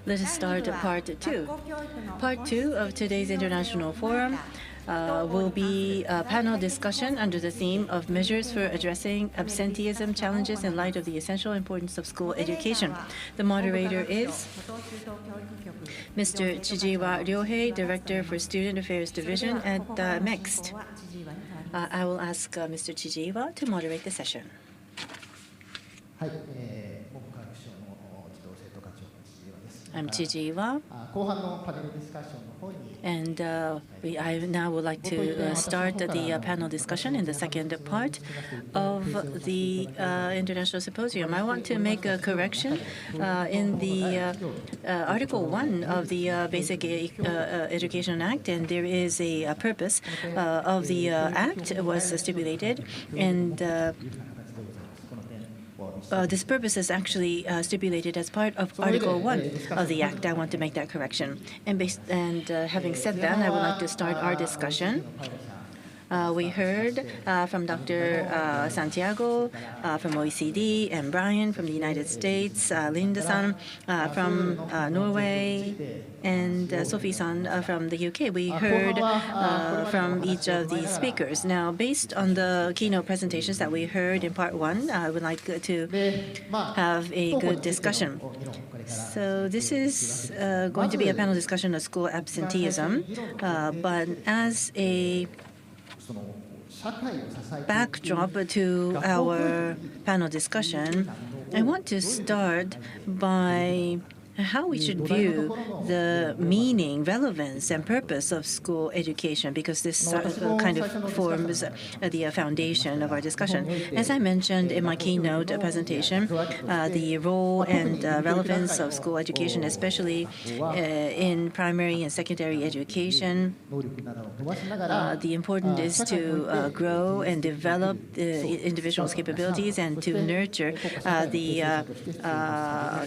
Let us start part two. Part two of today's International Forum will be a panel discussion under the theme of measures for addressing absenteeism challenges in light of the essential importance of school education. The moderator is Mr. Chijiwa Ryohei, Director for Student Affairs Division at MEXT. I will ask Mr. Chijiwa to moderate the session. I'm Chijiwa, and I now would like to start the panel discussion in the second part of the International Symposium. I want to make a correction in the Article 1 of the Basic Education Act, and there is a purpose of the Act was stipulated, and this purpose is actually stipulated as part of Article 1 of the Act. I want to make that correction. And having said that, I would like to start our discussion. We heard from Dr. Santiago from OECD, and Brian from the United States, Linda-san from Norway, and Sophie-san from the UK. We heard from each of these speakers. Now, based on the keynote presentations that we heard in part one, I would like to have a good discussion. So this is going to be a panel discussion of school absenteeism, but as a backdrop to our panel discussion, I want to start by how we should view the meaning, relevance, and purpose of school education, because this kind of forms the foundation of our discussion. As I mentioned in my keynote presentation, the role and relevance of school education, especially in primary and secondary education, the importance is to grow and develop the individual's capabilities and to nurture the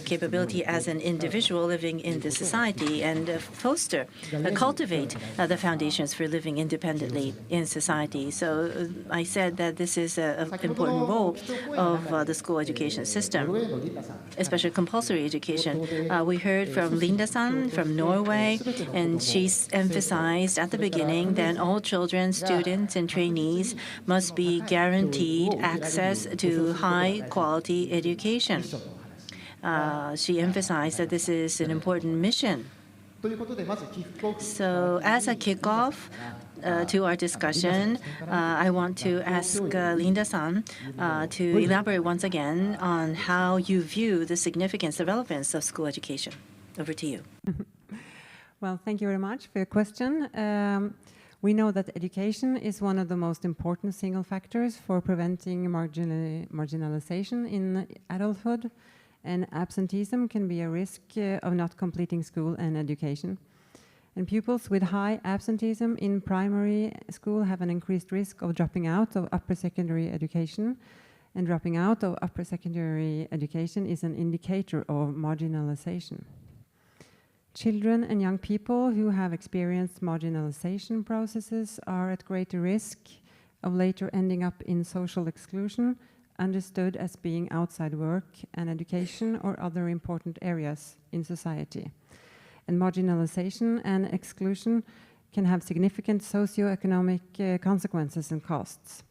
capability as an individual living in the society, and foster, cultivate the foundations for living independently in society. So I said that this is an important role of the school education system, especially compulsory education. We heard from Linda-san from Norway, and she emphasized at the beginning that all children, students, and trainees must be guaranteed access to high-quality education. She emphasized that this is an important mission. So as a kickoff to our discussion, I want to ask Linda-san to elaborate once again on how you view the significance, the relevance of school education. Over to you. Well, thank you very much for your question. We know that education is one of the most important single factors for preventing marginalization in adulthood, and absenteeism can be a risk of not completing school and education. And pupils with high absenteeism in primary school have an increased risk of dropping out of upper secondary education, and dropping out of upper secondary education is an indicator of marginalization. Children and young people who have experienced marginalization processes are at greater risk of later ending up in social exclusion, understood as being outside work and education or other important areas in society. And marginalization and exclusion can have significant socioeconomic consequences and costs.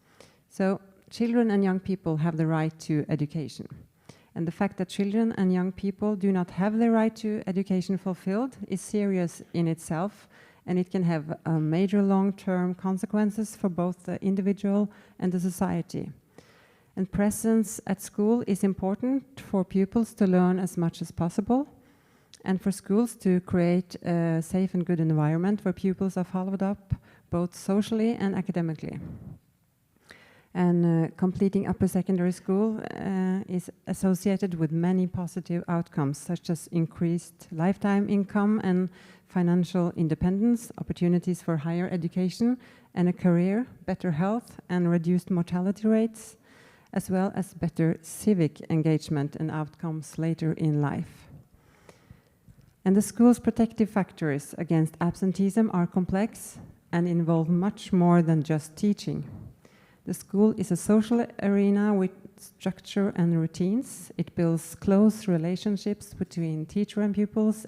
So children and young people have the right to education. And the fact that children and young people do not have the right to education fulfilled is serious in itself, and it can have major long-term consequences for both the individual and the society. And presence at school is important for pupils to learn as much as possible, and for schools to create a safe and good environment where pupils are followed up both socially and academically. And completing upper secondary school is associated with many positive outcomes, such as increased lifetime income and financial independence, opportunities for higher education and a career, better health, and reduced mortality rates, as well as better civic engagement and outcomes later in life. And the school's protective factors against absenteeism are complex and involve much more than just teaching. The school is a social arena with structure and routines. It builds close relationships between teacher and pupils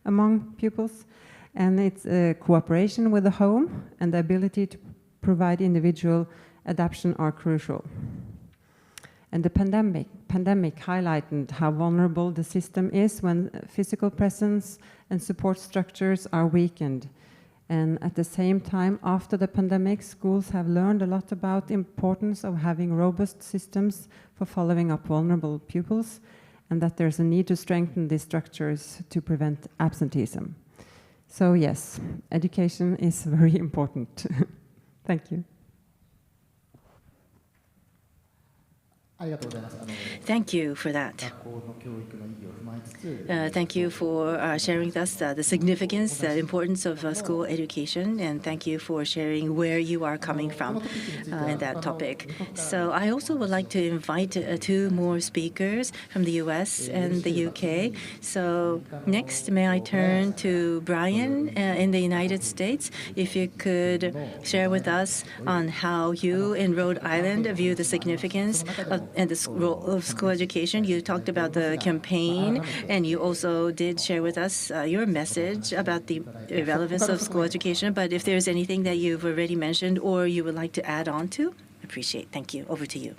among pupils. And it's a cooperation with the home, and the ability to provide individual adaptation are crucial. And the pandemic highlighted how vulnerable the system is when physical presence and support structures are weakened. And at the same time, after the pandemic, schools have learned a lot about the importance of having robust systems for following up vulnerable pupils, and that there's a need to strengthen these structures to prevent absenteeism. So yes, education is very important. Thank you. Thank you for that. Thank you for sharing with us the significance, the importance of school education, and thank you for sharing where you are coming from in that topic. So I also would like to invite two more speakers from the US and the UK. So next, may I turn to Brian in the United States. If you could share with us on how you in Rhode Island view the significance and the role of school education. You talked about the campaign, and you also did share with us your message about the relevance of school education. But if there's anything that you've already mentioned or you would like to add on to, appreciate. Thank you. Over to you.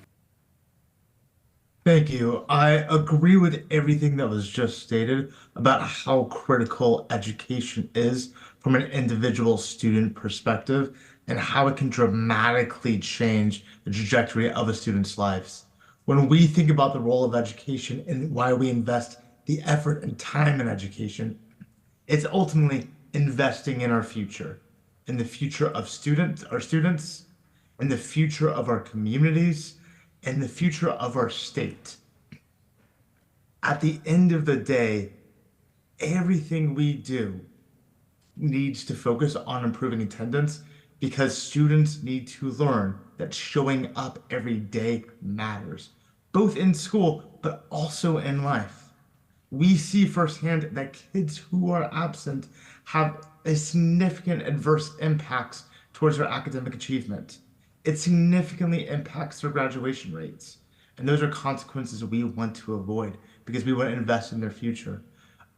Thank you. I agree with everything that was just stated about how critical education is from an individual student perspective and how it can dramatically change the trajectory of a student's lives. When we think about the role of education and why we invest the effort and time in education, it's ultimately investing in our future, in the future of our students, in the future of our communities, and the future of our state. At the end of the day, everything we do needs to focus on improving attendance because students need to learn that showing up every day matters, both in school, but also in life. We see firsthand that kids who are absent have a significant adverse impacts towards their academic achievement. It significantly impacts their graduation rates. And those are consequences we want to avoid because we want to invest in their future.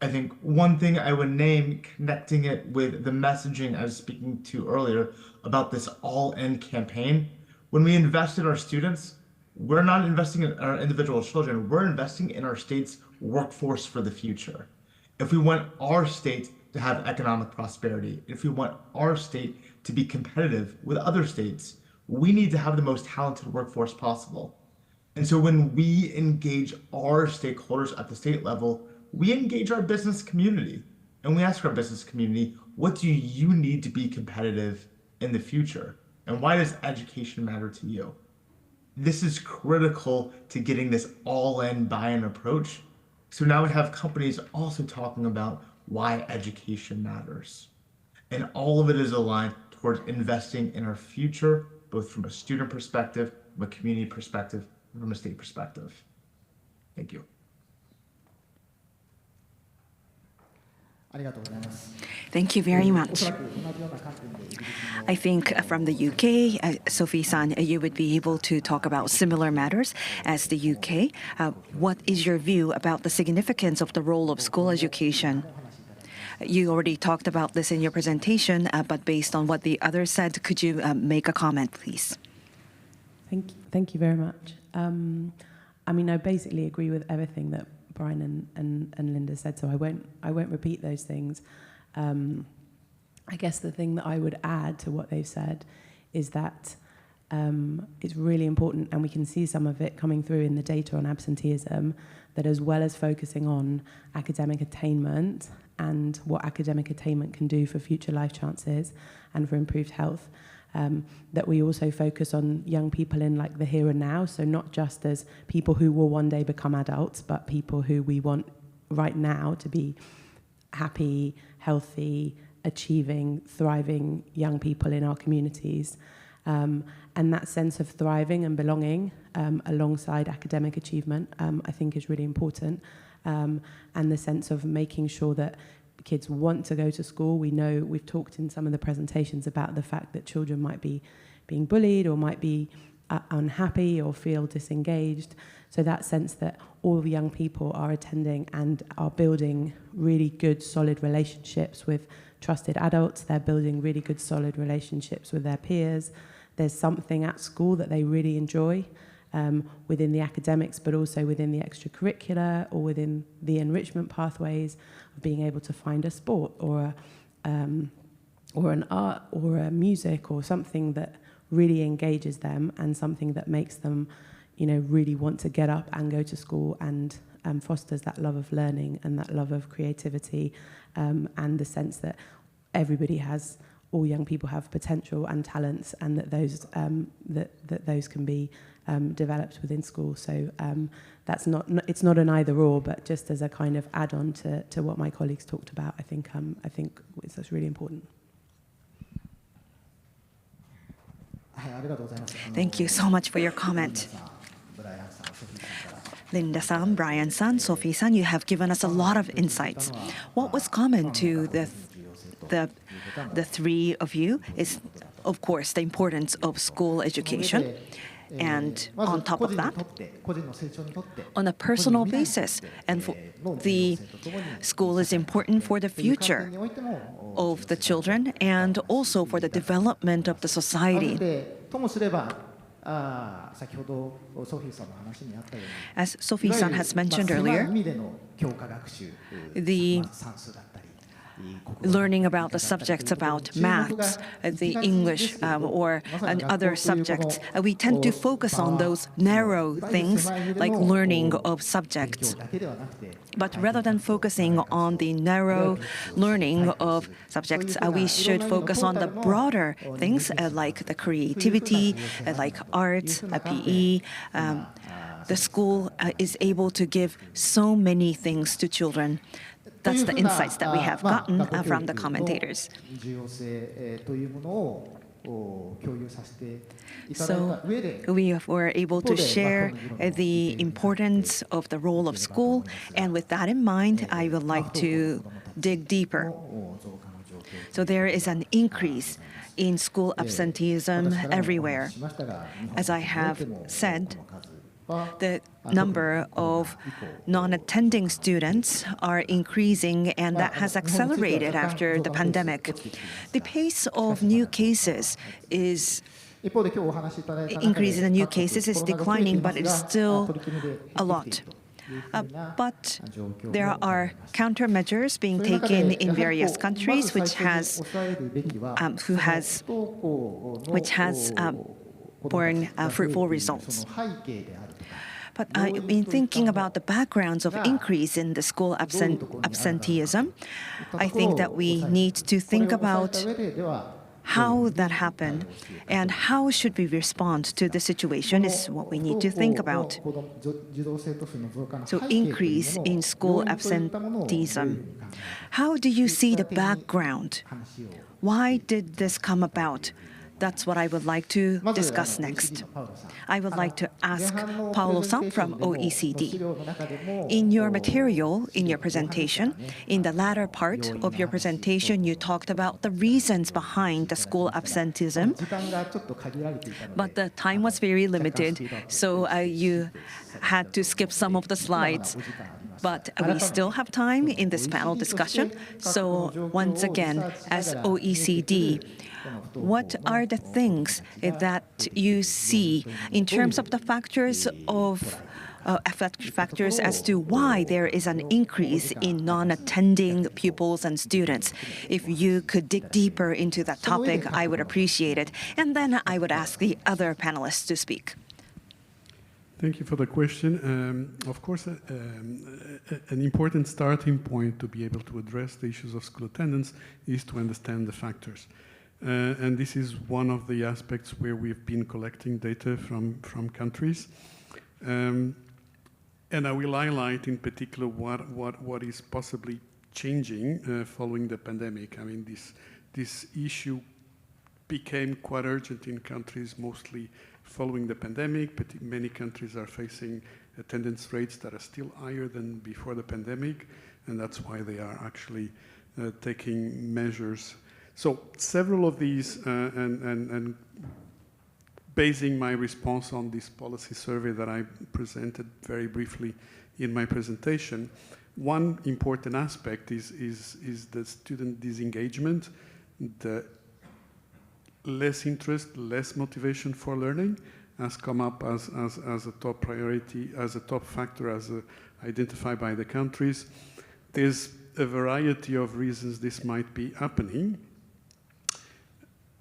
I think one thing I would name, connecting it with the messaging I was speaking to earlier about this all-in campaign, when we invest in our students, we're not investing in our individual children, we're investing in our state's workforce for the future. If we want our state to have economic prosperity, if we want our state to be competitive with other states, we need to have the most talented workforce possible. And so when we engage our stakeholders at the state level, we engage our business community and we ask our business community, what do you need to be competitive in the future? And why does education matter to you? This is critical to getting this all-in buy-in approach. So now we have companies also talking about why education matters. And all of it is aligned towards investing in our future, both from a student perspective, from a community perspective, and from a state perspective. Thank you. Thank you very much. I think from the UK, Sophie-san, you would be able to talk about similar matters as the UK. What is your view about the significance of the role of school education? You already talked about this in your presentation, but based on what the others said, could you make a comment, please? Thank you very much. I mean, I basically agree with everything that Brian and Linda said, so I won't repeat those things. I guess the thing that I would add to what they've said is that it's really important, and we can see some of it coming through in the data on absenteeism, that as well as focusing on academic attainment and what academic attainment can do for future life chances and for improved health, that we also focus on young people in like the here and now, so not just as people who will one day become adults, but people who we want right now to be happy, healthy, achieving, thriving young people in our communities. And that sense of thriving and belonging alongside academic achievement, I think is really important. And the sense of making sure that kids want to go to school. We know, we've talked in some of the presentations about the fact that children might be being bullied or might be unhappy or feel disengaged. So that sense that all the young people are attending and are building really good, solid relationships with trusted adults. They're building really good, solid relationships with their peers. There's something at school that they really enjoy within the academics, but also within the extracurricular or within the enrichment pathways of being able to find a sport or an art or a music or something that really engages them and something that makes them, really want to get up and go to school and fosters that love of learning and that love of creativity and the sense that all young people have potential and talents and that those can be developed within school. So it's not an either or, but just as a kind of add-on to what my colleagues talked about, I think that's really important. Thank you so much for your comment. Linda-san, Brian-san, Sophie-san, you have given us a lot of insights. What was common to the three of you is, of course, the importance of school education. And on top of that, on a personal basis, and the school is important for the future of the children and also for the development of the society. As Sophie-san has mentioned earlier, the learning about the subjects about maths, the English, or other subjects, we tend to focus on those narrow things like learning of subjects. But rather than focusing on the narrow learning of subjects, we should focus on the broader things like the creativity, like art, PE. The school is able to give so many things to children. That's the insights that we have gotten from the commentators. So we were able to share the importance of the role of school, and with that in mind, I would like to dig deeper. So there is an increase in school absenteeism everywhere. As I have said, the number of non-attending students are increasing, and that has accelerated after the pandemic. The pace of new cases is increase in the new cases is declining, but it's still a lot. But there are countermeasures being taken in various countries, which has borne fruitful results. But in thinking about the backgrounds of increase in the school absenteeism, I think that we need to think about how that happened and how should we respond to the situation is what we need to think about. So increase in school absenteeism. How do you see the background? Why did this come about? That's what I would like to discuss next. I would like to ask Paolo-san from OECD. In your material, in your presentation, in the latter part of your presentation, you talked about the reasons behind the school absenteeism. But the time was very limited, so you had to skip some of the slides. But we still have time in this panel discussion. So once again, as OECD, what are the things that you see in terms of the factors as to why there is an increase in non-attending pupils and students? If you could dig deeper into that topic, I would appreciate it. And then I would ask the other panelists to speak. Thank you for the question. Of course, an important starting point to be able to address the issues of school attendance is to understand the factors. And this is one of the aspects where we've been collecting data from countries. And I will highlight in particular what is possibly changing following the pandemic. I mean, this issue became quite urgent in countries mostly following the pandemic, but many countries are facing attendance rates that are still higher than before the pandemic, and that's why they are actually taking measures. So several of these, and basing my response on this policy survey that I presented very briefly in my presentation, one important aspect is the student disengagement, the less interest, less motivation for learning has come up as a top priority, as a top factor, as identified by the countries. There's a variety of reasons this might be happening.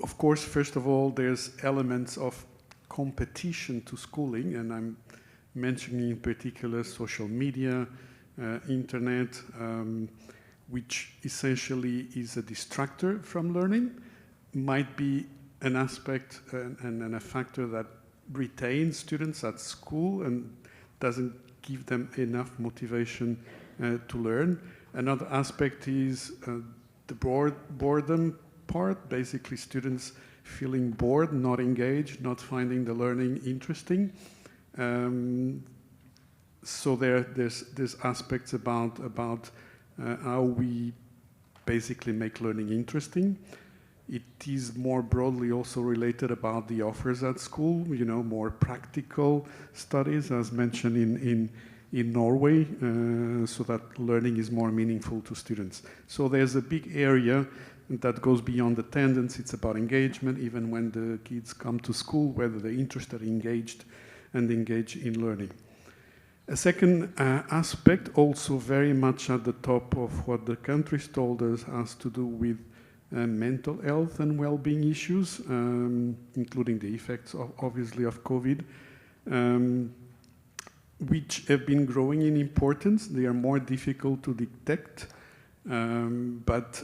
Of course, first of all, there's elements of competition to schooling, and I'm mentioning in particular social media, internet, which essentially is a distractor from learning, might be an aspect and a factor that retains students at school and doesn't give them enough motivation to learn. Another aspect is the boredom part, basically students feeling bored, not engaged, not finding the learning interesting. So there's aspects about how we basically make learning interesting. It is more broadly also related about the offers at school, you know, more practical studies, as mentioned in Norway, so that learning is more meaningful to students. So there's a big area that goes beyond attendance. It's about engagement, even when the kids come to school, whether they're interested, engaged, and engage in learning. A second aspect, also very much at the top of what the countries told us, has to do with mental health and well-being issues, including the effects, obviously, of COVID, which have been growing in importance. They are more difficult to detect, but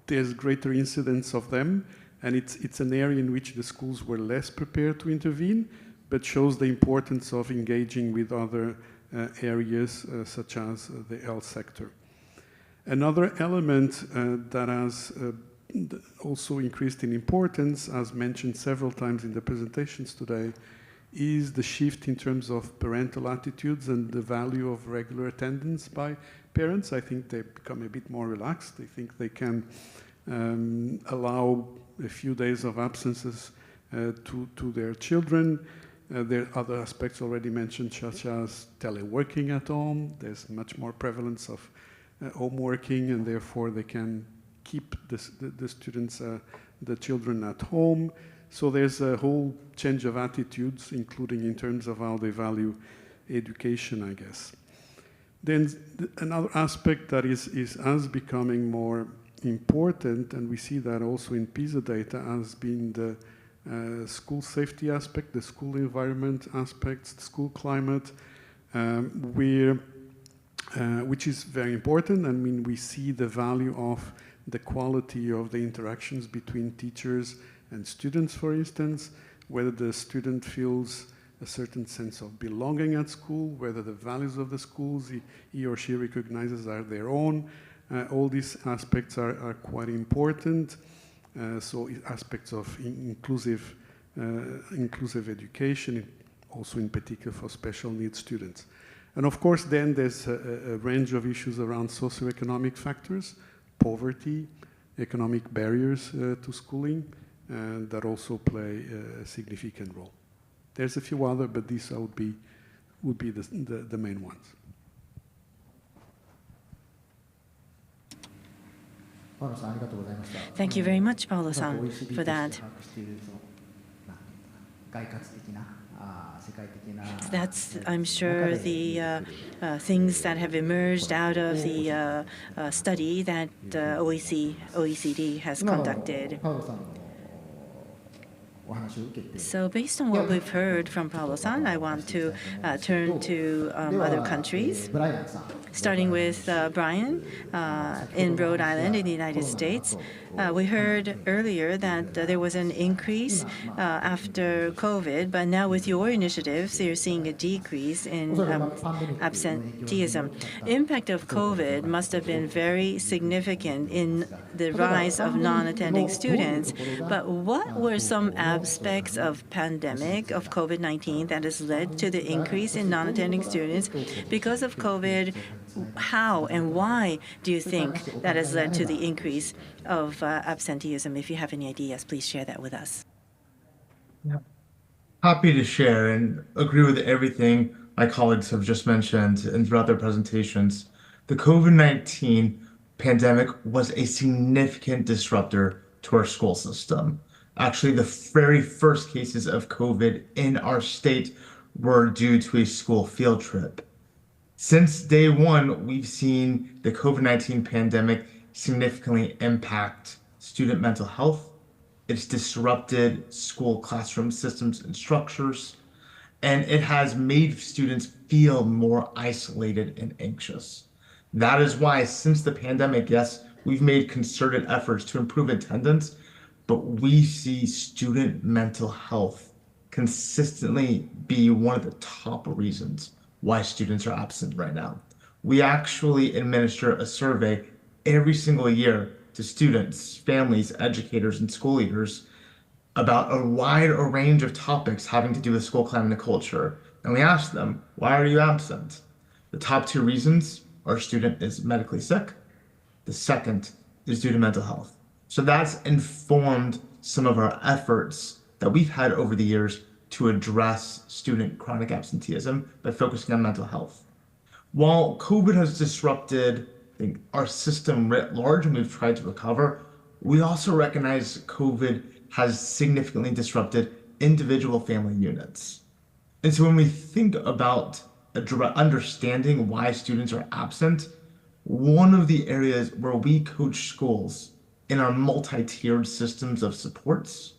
there's greater incidence of them, and it's an area in which the schools were less prepared to intervene, but shows the importance of engaging with other areas such as the health sector. Another element that has also increased in importance, as mentioned several times in the presentations today, is the shift in terms of parental attitudes and the value of regular attendance by parents. I think they've become a bit more relaxed. They think they can allow a few days of absences to their children. There are other aspects already mentioned, such as teleworking at home. There's much more prevalence of home working, and therefore they can keep the students, the children at home. So there's a whole change of attitudes, including in terms of how they value education, I guess. Then another aspect that is becoming more important, and we see that also in PISA data, has been the school safety aspect, the school environment aspects, the school climate, which is very important. I mean, we see the value of the quality of the interactions between teachers and students, for instance, whether the student feels a certain sense of belonging at school, whether the values of the schools he or she recognizes are their own. All these aspects are quite important. So aspects of inclusive education, also in particular for special needs students. And of course, then there's a range of issues around socioeconomic factors, poverty, economic barriers to schooling, and that also play a significant role. There's a few other, but these would be the main ones. Thank you very much, Paolo-san, for that. That's, I'm sure, the things that have emerged out of the study that OECD has conducted. So based on what we've heard from Paolo-san, I want to turn to other countries, starting with Brian in Rhode Island in the United States. We heard earlier that there was an increase after COVID, but now with your initiatives, you're seeing a decrease in absenteeism. Impact of COVID must have been very significant in the rise of non-attending students, but what were some aspects of pandemic of COVID-19 that has led to the increase in non-attending students because of COVID? How and why do you think that has led to the increase of absenteeism? If you have any ideas, please share that with us. Yeah. Happy to share and agree with everything my colleagues have just mentioned and throughout their presentations. The COVID-19 pandemic was a significant disruptor to our school system. Actually, the very first cases of COVID in our state were due to a school field trip. Since day one, we've seen the COVID-19 pandemic significantly impact student mental health. It's disrupted school classroom systems and structures, and it has made students feel more isolated and anxious. That is why, since the pandemic, yes, we've made concerted efforts to improve attendance, but we see student mental health consistently be one of the top reasons why students are absent right now. We actually administer a survey every single year to students, families, educators, and school leaders about a wide range of topics having to do with school climate and culture. And we asked them, why are you absent? The top two reasons our student is medically sick. The second is due to mental health. So that's informed some of our efforts that we've had over the years to address student chronic absenteeism by focusing on mental health. While COVID has disrupted, I think, our system writ large and we've tried to recover, we also recognize COVID has significantly disrupted individual family units. And so when we think about understanding why students are absent, one of the areas where we coach schools in our multi-tiered systems of supports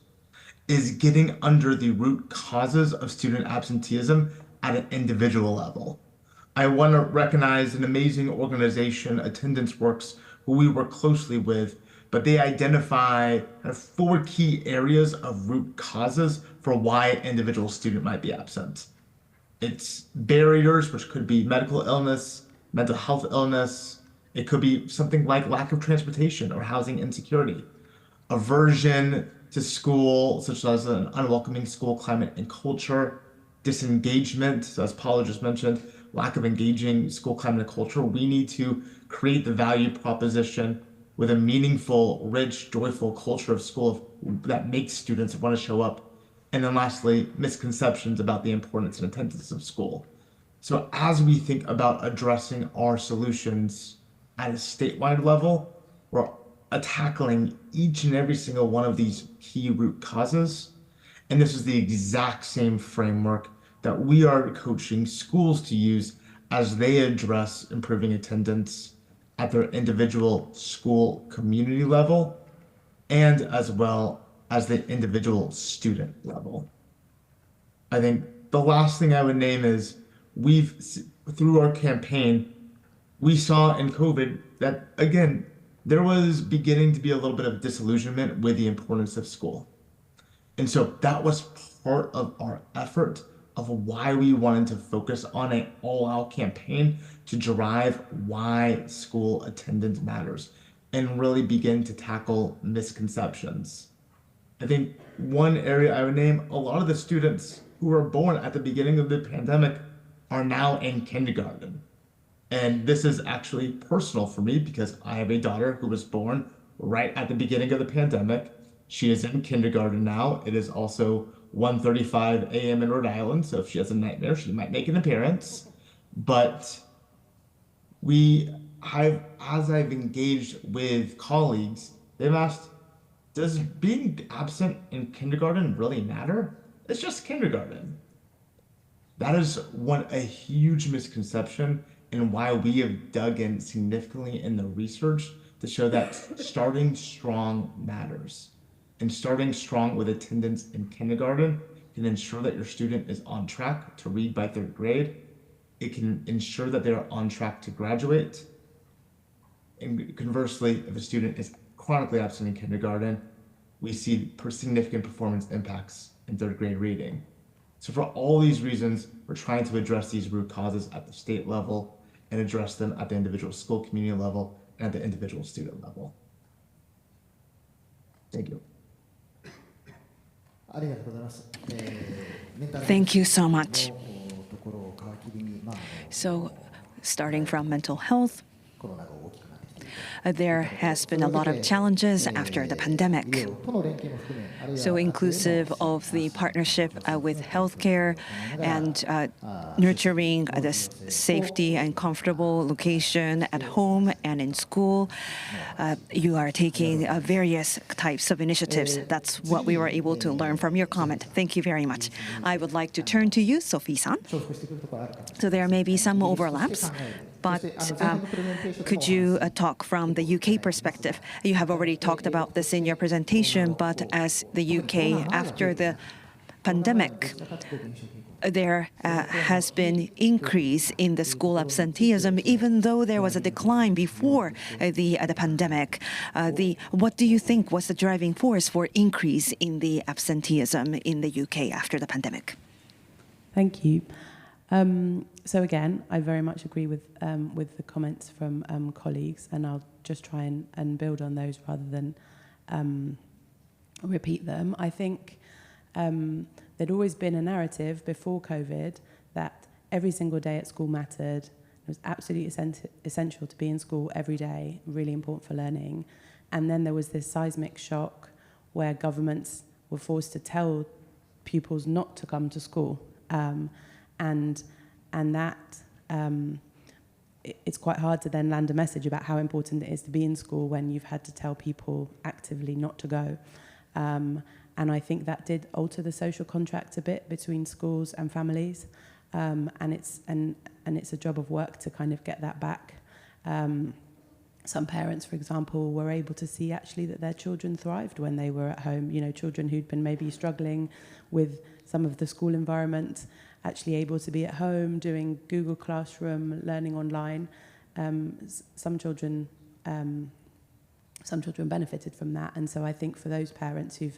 is getting under the root causes of student absenteeism at an individual level. I want to recognize an amazing organization, Attendance Works, who we work closely with, but they identify 4 key areas of root causes for why an individual student might be absent. It's barriers, which could be medical illness, mental health illness. It could be something like lack of transportation or housing insecurity, aversion to school, such as an unwelcoming school climate and culture, disengagement, so as Paula just mentioned, lack of engaging school climate and culture. We need to create the value proposition with a meaningful, rich, joyful culture of school that makes students want to show up. And then lastly, misconceptions about the importance and attendance of school. So as we think about addressing our solutions at a statewide level, we're tackling each and every single one of these key root causes. And this is the exact same framework that we are coaching schools to use as they address improving attendance at their individual school community level and as well as the individual student level. I think the last thing I would name is through our campaign, we saw in COVID that, again, there was beginning to be a little bit of disillusionment with the importance of school. And so that was part of our effort of why we wanted to focus on an all-out campaign to drive why school attendance matters and really begin to tackle misconceptions. I think one area I would name, a lot of the students who were born at the beginning of the pandemic are now in kindergarten. And this is actually personal for me because I have a daughter who was born right at the beginning of the pandemic. She is in kindergarten now. It is also 1:35 a.m. in Rhode Island, so if she has a nightmare, she might make an appearance. But as I've engaged with colleagues, they've asked, does being absent in kindergarten really matter? It's just kindergarten. That is a huge misconception and why we have dug in significantly in the research to show that starting strong matters. And starting strong with attendance in kindergarten can ensure that your student is on track to read by 3rd grade. It can ensure that they are on track to graduate. And conversely, if a student is chronically absent in kindergarten, we see significant performance impacts in 3rd grade reading. So for all these reasons, we're trying to address these root causes at the state level and address them at the individual school community level and at the individual student level. Thank you. Thank you so much. So, starting from mental health, there has been a lot of challenges after the pandemic. So inclusive of the partnership with healthcare and nurturing the safety and comfortable location at home and in school, you are taking various types of initiatives. That's what we were able to learn from your comment. Thank you very much. I would like to turn to you, Sophie-san. So there may be some overlaps, but could you talk from the UK perspective? You have already talked about this in your presentation, but as the UK, after the pandemic, there has been increase in the school absenteeism, even though there was a decline before the pandemic. What do you think was the driving force for increase in the absenteeism in the UK after the pandemic? Thank you. So again, I very much agree with the comments from colleagues, and I'll just try and build on those rather than repeat them. I think there'd always been a narrative before COVID that every single day at school mattered. It was absolutely essential to be in school every day, really important for learning. And then there was this seismic shock where governments were forced to tell pupils not to come to school. And that it's quite hard to then land a message about how important it is to be in school when you've had to tell people actively not to go. And I think that did alter the social contract a bit between schools and families. And it's a job of work to kind of get that back. Some parents, for example, were able to see actually that their children thrived when they were at home. You know, children who'd been maybe struggling with some of the school environment, actually able to be at home doing Google Classroom, learning online. Some children benefited from that, and so I think for those parents who've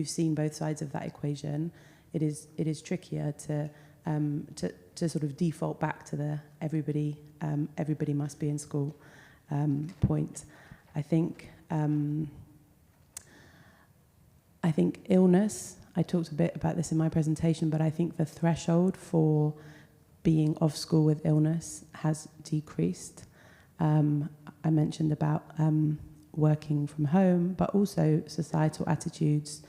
seen both sides of that equation, it is trickier to sort of default back to the everybody must be in school point. I think illness. I talked a bit about this in my presentation, but I think the threshold for being off school with illness has decreased. I mentioned about working from home, but also societal attitudes.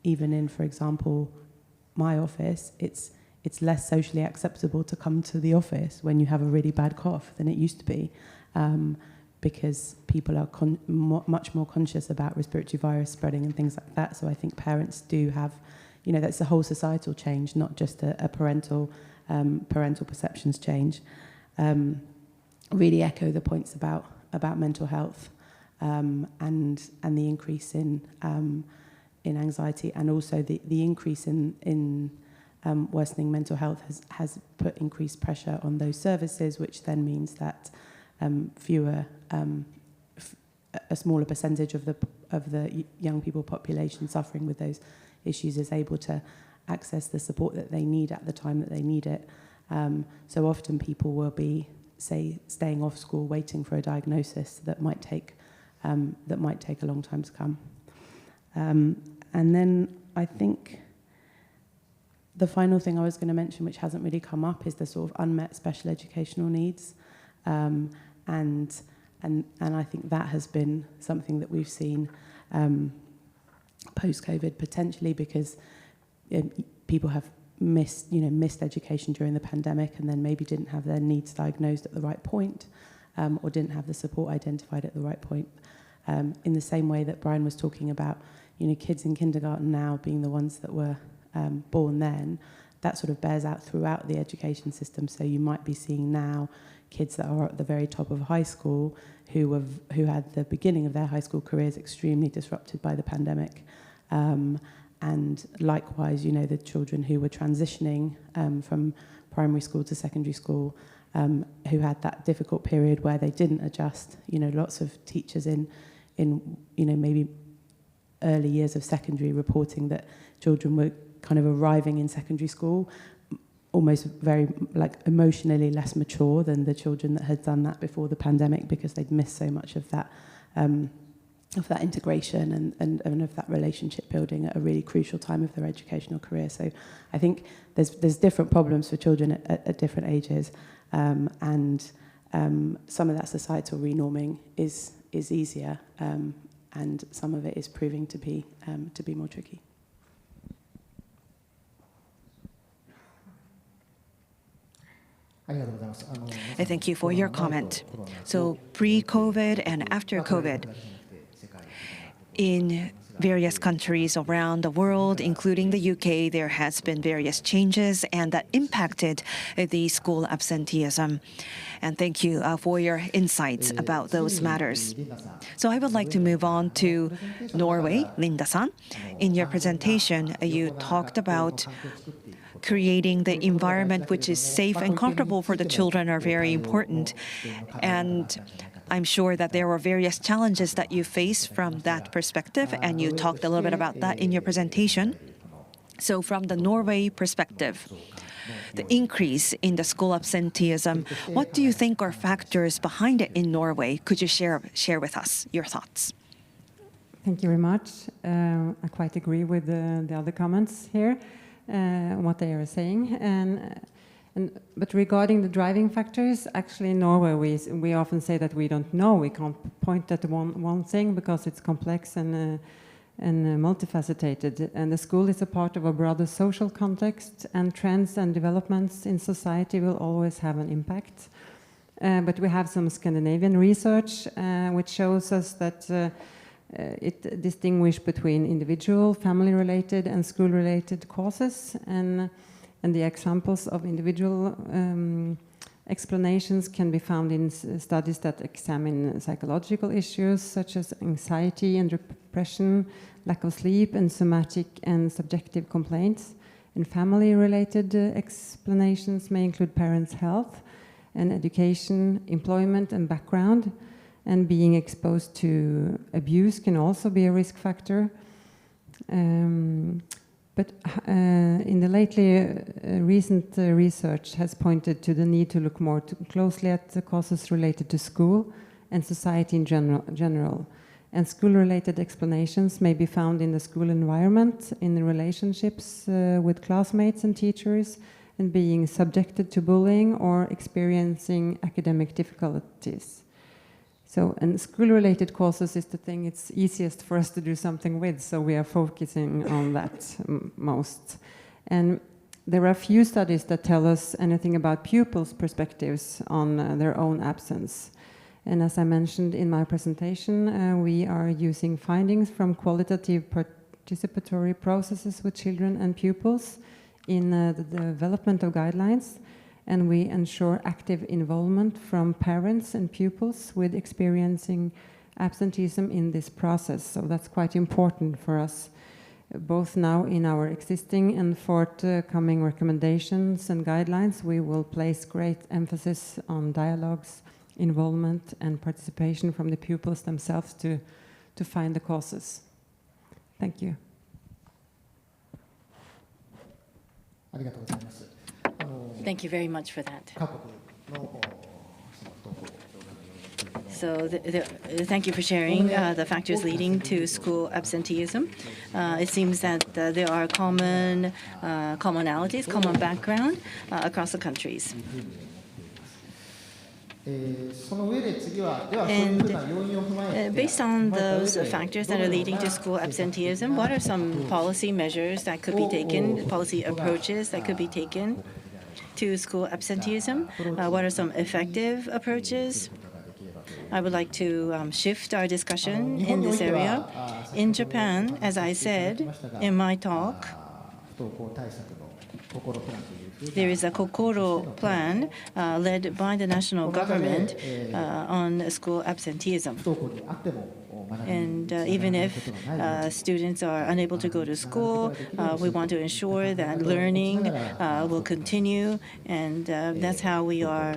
Even in, for example, my office, it's less socially acceptable to come to the office when you have a really bad cough than it used to be, because people are much more conscious about respiratory virus spreading and things like that. So I think parents do have, you know, that's a whole societal change, not just a parental perceptions change. Really echo the points about mental health and the increase in anxiety, and also the increase in worsening mental health has put increased pressure on those services, which then means that a smaller percentage of the young people population suffering with those issues is able to access the support that they need at the time that they need it. So often people will be, say, staying off school, waiting for a diagnosis that might take a long time to come. And then I think the final thing I was going to mention, which hasn't really come up, is the sort of unmet special educational needs. And I think that has been something that we've seen post-COVID, potentially because people have missed education during the pandemic, and then maybe didn't have their needs diagnosed at the right point, or didn't have the support identified at the right point. In the same way that Brian was talking about, kids in kindergarten now being the ones that were born then, that sort of bears out throughout the education system. So you might be seeing now kids that are at the very top of high school who had the beginning of their high school careers extremely disrupted by the pandemic. And likewise, the children who were transitioning from primary school to secondary school, who had that difficult period where they didn't adjust. Lots of teachers in maybe early years of secondary reporting that children were kind of arriving in secondary school almost very emotionally less mature than the children that had done that before the pandemic, because they'd missed so much of that integration and of that relationship building at a really crucial time of their educational career. So I think there's different problems for children at different ages, and some of that societal renorming is easier, and some of it is proving to be more tricky. Thank you for your comment. So pre-COVID and after COVID, in various countries around the world, including the UK, there has been various changes, and that impacted the school absenteeism. And thank you for your insights about those matters. So I would like to move on to Norway. Linda-san, in your presentation, you talked about creating the environment which is safe and comfortable for the children are very important. And I'm sure that there were various challenges that you face from that perspective, and you talked a little bit about that in your presentation. So from the Norway perspective, the increase in the school absenteeism, what do you think are factors behind it in Norway? Could you share with us your thoughts? Thank you very much. I quite agree with the other comments here, what they are saying. But regarding the driving factors, actually in Norway we often say that we don't know. We can't point at one thing because it's complex and multifaceted. And the school is a part of a broader social context, and trends and developments in society will always have an impact. But we have some Scandinavian research which shows us that it distinguishes between individual, family-related and school-related causes, and the examples of individual explanations can be found in studies that examine psychological issues such as anxiety and depression, lack of sleep, and somatic and subjective complaints. And family-related explanations may include parents' health and education, employment and background. And being exposed to abuse can also be a risk factor. But in the recent research has pointed to the need to look more closely at the causes related to school and society in general. And school-related explanations may be found in the school environment, in the relationships with classmates and teachers, and being subjected to bullying or experiencing academic difficulties. So, and school-related causes is the thing it's easiest for us to do something with, so we are focusing on that most. And there are few studies that tell us anything about pupils' perspectives on their own absence. And as I mentioned in my presentation, we are using findings from qualitative participatory processes with children and pupils in the development of guidelines. And we ensure active involvement from parents and pupils with experiencing absenteeism in this process. So that's quite important for us, both now in our existing and forthcoming recommendations and guidelines. We will place great emphasis on dialogues, involvement and participation from the pupils themselves to find the causes. Thank you. Thank you very much for that. So thank you for sharing the factors leading to school absenteeism. It seems that there are commonalities, common background across the countries. And based on those factors that are leading to school absenteeism, what are some policy measures that could be taken, policy approaches that could be taken to school absenteeism? What are some effective approaches? I would like to shift our discussion in this area. In Japan, as I said in my talk, there is a Kokoro plan led by the national government on school absenteeism. And even if students are unable to go to school, we want to ensure that learning will continue, and that's how we are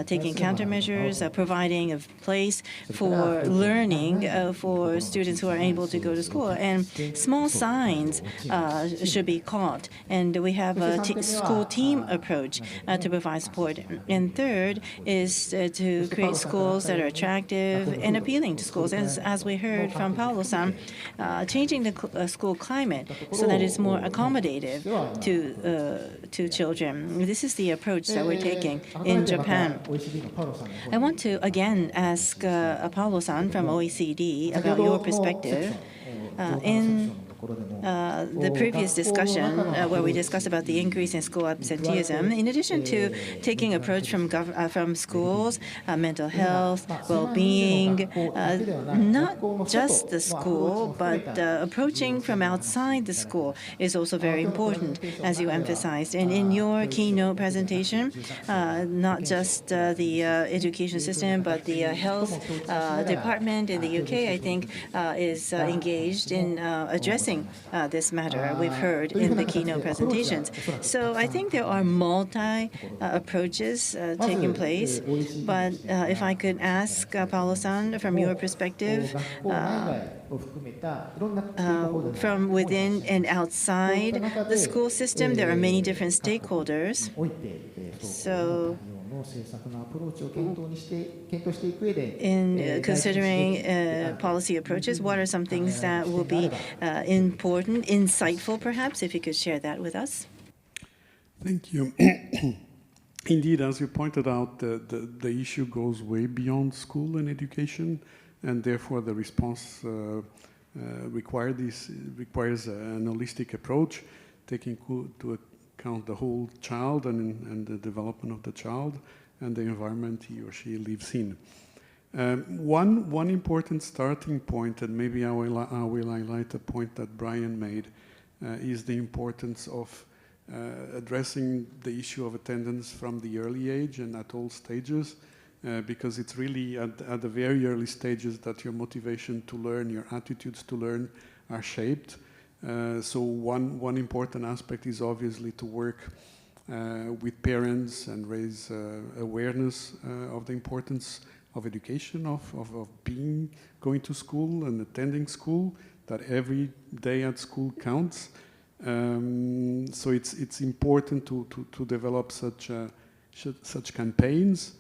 taking countermeasures, providing a place for learning for students who are able to go to school. And small signs should be caught, and we have a school team approach to provide support. And third is to create schools that are attractive and appealing to schools, as we heard from Paolo-san, changing the school climate so that it's more accommodative to children. This is the approach that we're taking in Japan. I want to again ask Paolo-san from OECD about your perspective. In the previous discussion where we discussed about the increase in school absenteeism, in addition to taking approach from schools, mental health, well-being, not just the school, but approaching from outside the school is also very important, as you emphasized. And in your keynote presentation, not just the education system, but the health department in the UK, I think, is engaged in addressing this matter. We've heard in the keynote presentations. So I think there are multi approaches taking place. But if I could ask Paolo-san, from your perspective, from within and outside the school system, there are many different stakeholders. So in considering policy approaches, what are some things that will be important, insightful perhaps, if you could share that with us? Thank you. Indeed, as you pointed out, the issue goes way beyond school and education, and therefore the response requires an holistic approach, taking into account the whole child and the development of the child and the environment he or she lives in. One important starting point, and maybe I will highlight a point that Brian made, is the importance of addressing the issue of attendance from the early age and at all stages, because it's really at the very early stages that your motivation to learn, your attitudes to learn are shaped. So one important aspect is obviously to work with parents and raise awareness of the importance of education, of going to school and attending school, that every day at school counts. So it's important to develop such campaigns.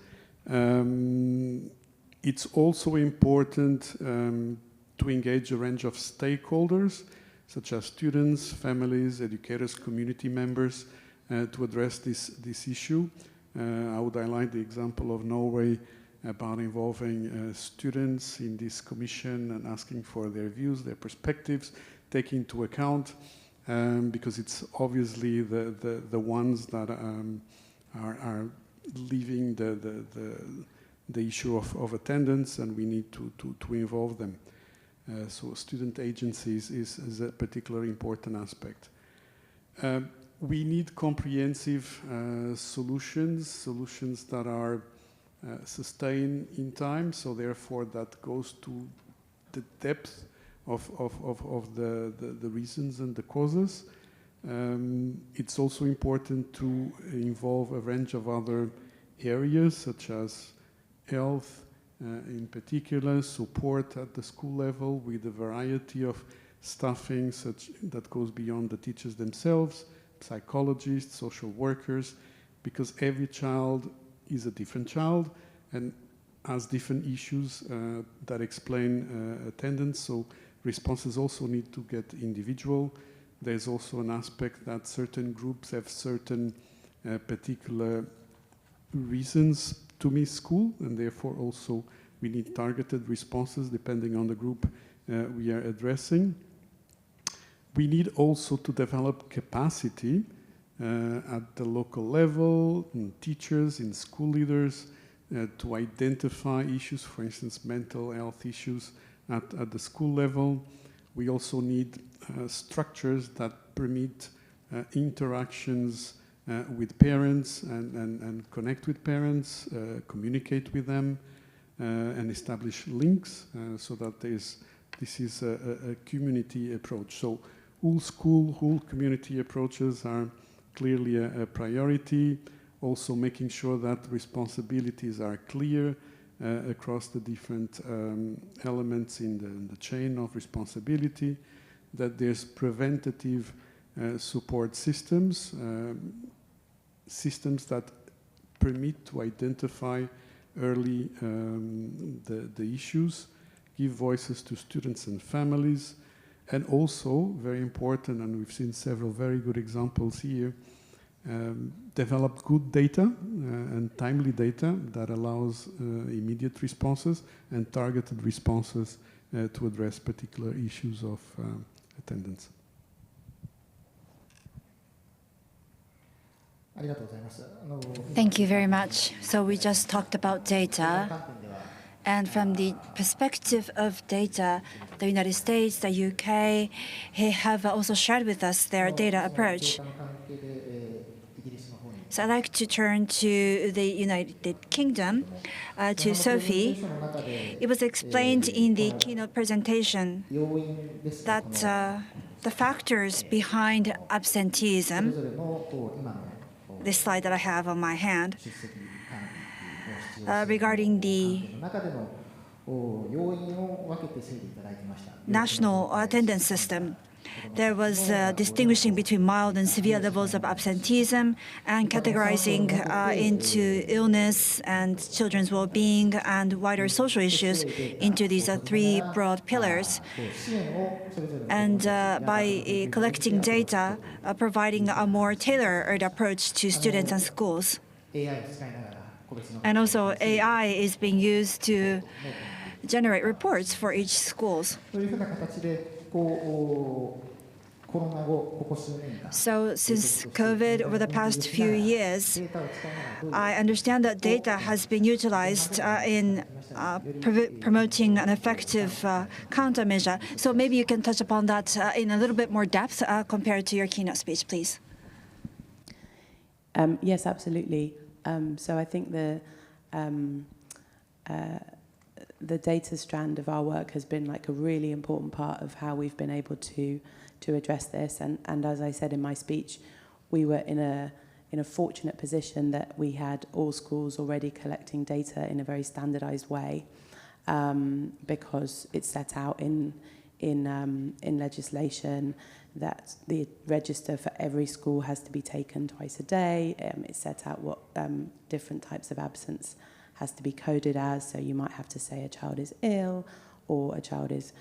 It's also important to engage a range of stakeholders, such as students, families, educators, community members, to address this issue. I would highlight the example of Norway about involving students in this commission and asking for their views, their perspectives, taking into account, because it's obviously the ones that are leaving the issue of attendance, and we need to involve them. So student agencies is a particularly important aspect. We need comprehensive solutions that are sustained in time, so therefore that goes to the depth of the reasons and the causes. It's also important to involve a range of other areas, such as health, in particular, support at the school level with a variety of staffing that goes beyond the teachers themselves, psychologists, social workers, because every child is a different child and has different issues that explain attendance, so responses also need to get individual. There's also an aspect that certain groups have certain particular reasons to miss school, and therefore also we need targeted responses depending on the group we are addressing. We need also to develop capacity at the local level, in teachers, in school leaders, to identify issues, for instance, mental health issues at the school level. We also need structures that permit interactions with parents and connect with parents, communicate with them, and establish links so that this is a community approach. So whole school, whole community approaches are clearly a priority. Also making sure that responsibilities are clear across the different elements in the chain of responsibility, that there's preventative support systems, systems that permit to identify early the issues, give voices to students and families, and also, very important, and we've seen several very good examples here, develop good data and timely data that allows immediate responses and targeted responses to address particular issues of attendance. Thank you very much. So we just talked about data. And from the perspective of data, the United States, the UK, have also shared with us their data approach. So I'd like to turn to the United Kingdom, to Sophie. It was explained in the keynote presentation that the factors behind absenteeism, this slide that I have on my hand, regarding the national attendance system. There was distinguishing between mild and severe levels of absenteeism and categorizing into illness and children's well-being and wider social issues into these three broad pillars. And by collecting data, providing a more tailored approach to students and schools. And also AI is being used to generate reports for each schools. So since COVID over the past few years, I understand that data has been utilized in promoting an effective countermeasure. So maybe you can touch upon that in a little bit more depth compared to your keynote speech, please. Yes, absolutely. So I think the data strand of our work has been like a really important part of how we've been able to address this. And as I said in my speech, we were in a fortunate position that we had all schools already collecting data in a very standardized way, because it's set out in legislation that the register for every school has to be taken twice a day. It's set out what different types of absence has to be coded as. So you might have to say a child is ill, or a child is,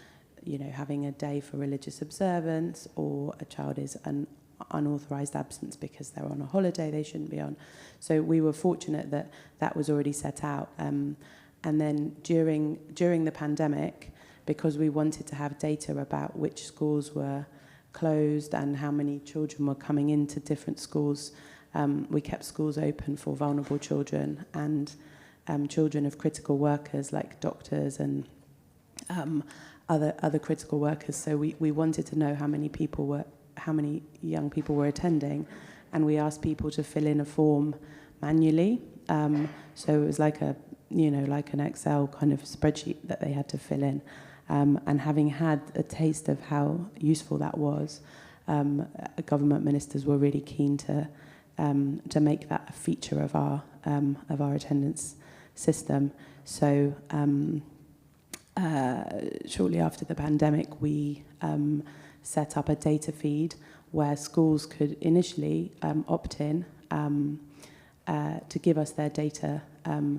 having a day for religious observance, or a child is an unauthorized absence because they're on a holiday they shouldn't be on. So we were fortunate that that was already set out. And then during the pandemic, because we wanted to have data about which schools were closed and how many children were coming into different schools, we kept schools open for vulnerable children and children of critical workers like doctors and other critical workers. So we wanted to know how many young people were attending, and we asked people to fill in a form manually. So it was like like an Excel kind of spreadsheet that they had to fill in. And having had a taste of how useful that was, government ministers were really keen to make that a feature of our attendance system. So shortly after the pandemic, we set up a data feed where schools could initially opt in to give us their data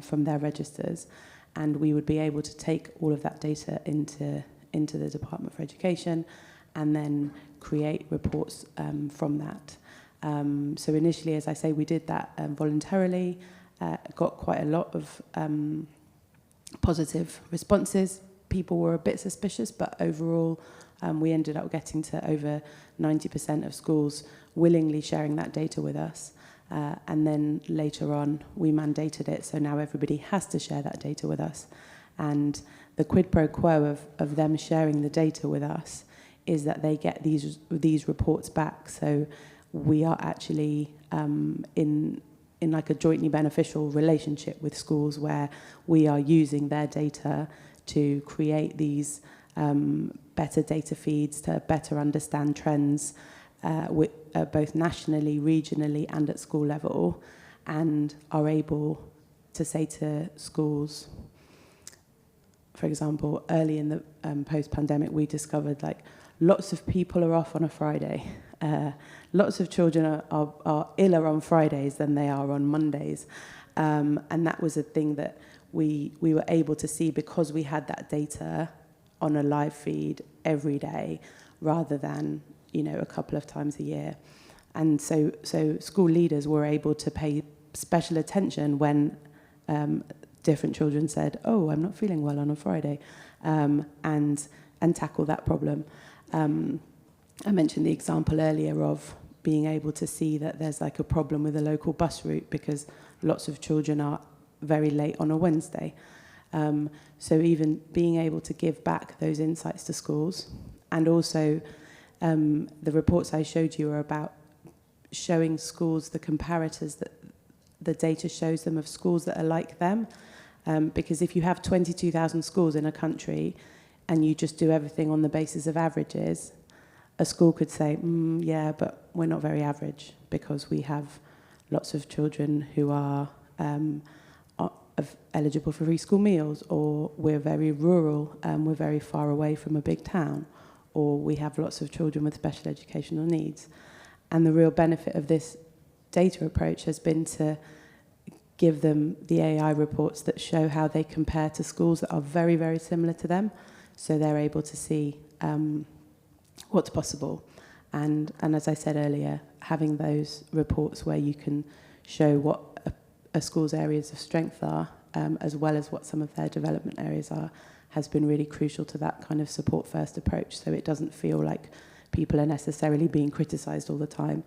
from their registers, and we would be able to take all of that data into the Department for Education and then create reports from that. So initially, as I say, we did that voluntarily, got quite a lot of positive responses. People were a bit suspicious, but overall, we ended up getting to over 90% of schools willingly sharing that data with us. And then later on, we mandated it, so now everybody has to share that data with us. And the quid pro quo of them sharing the data with us is that they get these reports back. So we are actually in like a jointly beneficial relationship with schools where we are using their data to create these better data feeds to better understand trends both nationally, regionally, and at school level, and are able to say to schools, for example, early in the post-pandemic, we discovered like lots of people are off on a Friday. Lots of children are iller on Fridays than they are on Mondays. And that was a thing that we were able to see because we had that data on a live feed every day rather than, you know, a couple of times a year. And so school leaders were able to pay special attention when different children said, oh, I'm not feeling well on a Friday, and tackle that problem. I mentioned the example earlier of being able to see that there's like a problem with a local bus route because lots of children are very late on a Wednesday. So even being able to give back those insights to schools, and also the reports I showed you are about showing schools the comparators that the data shows them of schools that are like them. Because if you have 22,000 schools in a country and you just do everything on the basis of averages, a school could say, yeah, but we're not very average because we have lots of children who are eligible for free school meals, or we're very rural, we're very far away from a big town, or we have lots of children with special educational needs. And the real benefit of this data approach has been to give them the AI reports that show how they compare to schools that are very, very similar to them, so they're able to see what's possible. And as I said earlier, having those reports where you can show what a school's areas of strength are, as well as what some of their development areas are, has been really crucial to that kind of support-first approach, so it doesn't feel like people are necessarily being criticised all the time.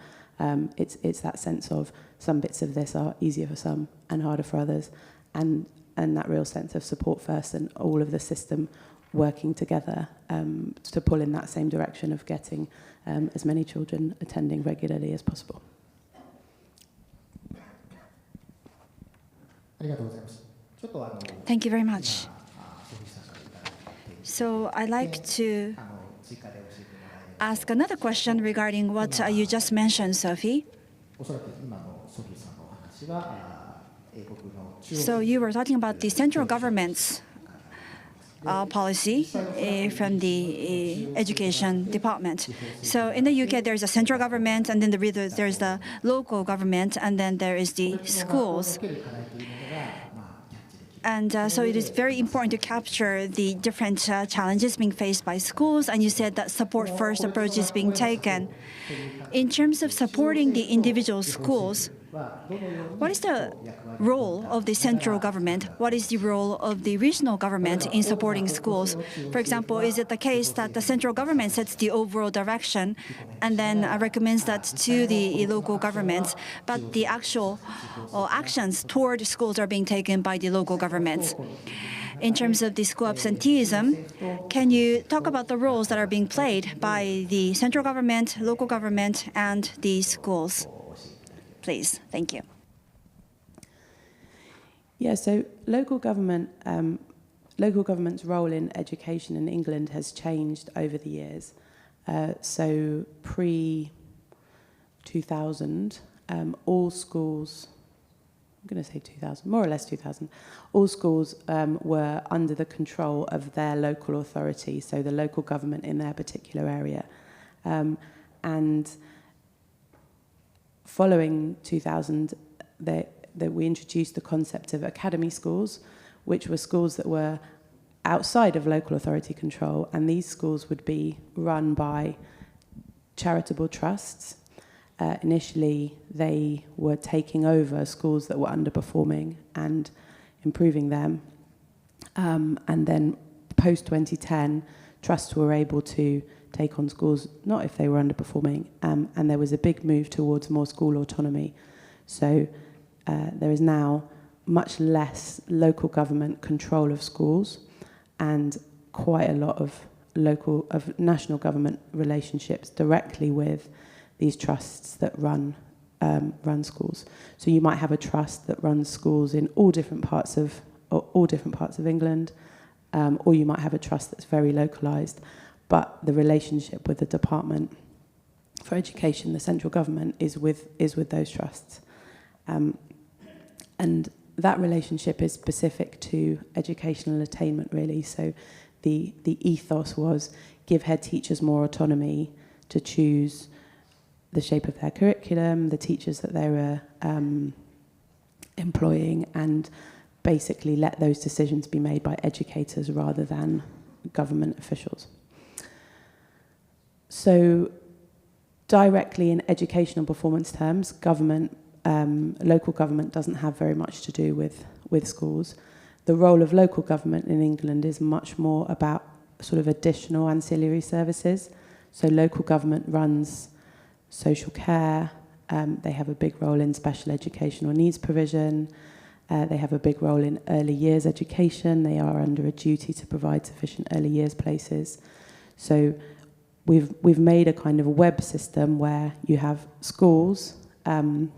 It's that sense of some bits of this are easier for some and harder for others, and that real sense of support first and all of the system working together to pull in that same direction of getting as many children attending regularly as possible. Thank you very much. So I'd like to ask another question regarding what you just mentioned, Sophie. So you were talking about the central government's policy from the education department. So in the UK, there's a central government, and then there's the local government, and then there is the schools. And so it is very important to capture the different challenges being faced by schools. And you said that support-first approach is being taken. In terms of supporting the individual schools, what is the role of the central government? What is the role of the regional government in supporting schools? For example, is it the case that the central government sets the overall direction and then recommends that to the local governments, but the actual actions toward schools are being taken by the local governments? In terms of the school absenteeism, can you talk about the roles that are being played by the central government, local government, and the schools? Please. Thank you. Yeah, so local government's role in education in England has changed over the years. So pre-2000, all schools, I'm going to say 2000, more or less 2000, all schools were under the control of their local authority, so the local government in their particular area. And following 2000, that we introduced the concept of academy schools, which were schools that were outside of local authority control, and these schools would be run by charitable trusts. Initially, they were taking over schools that were underperforming and improving them. And then post-2010, trusts were able to take on schools, not if they were underperforming, and there was a big move towards more school autonomy. So there is now much less local government control of schools and quite a lot of national government relationships directly with these trusts that run schools. So you might have a trust that runs schools in all different parts of England, or you might have a trust that's very localized, but the relationship with the Department for Education, the central government, is with those trusts. And that relationship is specific to educational attainment, really. So the ethos was give head teachers more autonomy to choose the shape of their curriculum, the teachers that they were employing, and basically let those decisions be made by educators rather than government officials. So directly in educational performance terms, government, local government doesn't have very much to do with schools. The role of local government in England is much more about sort of additional ancillary services. So local government runs social care, they have a big role in special educational needs provision, they have a big role in early years education, they are under a duty to provide sufficient early years places. So we've made a kind of web system where you have schools, and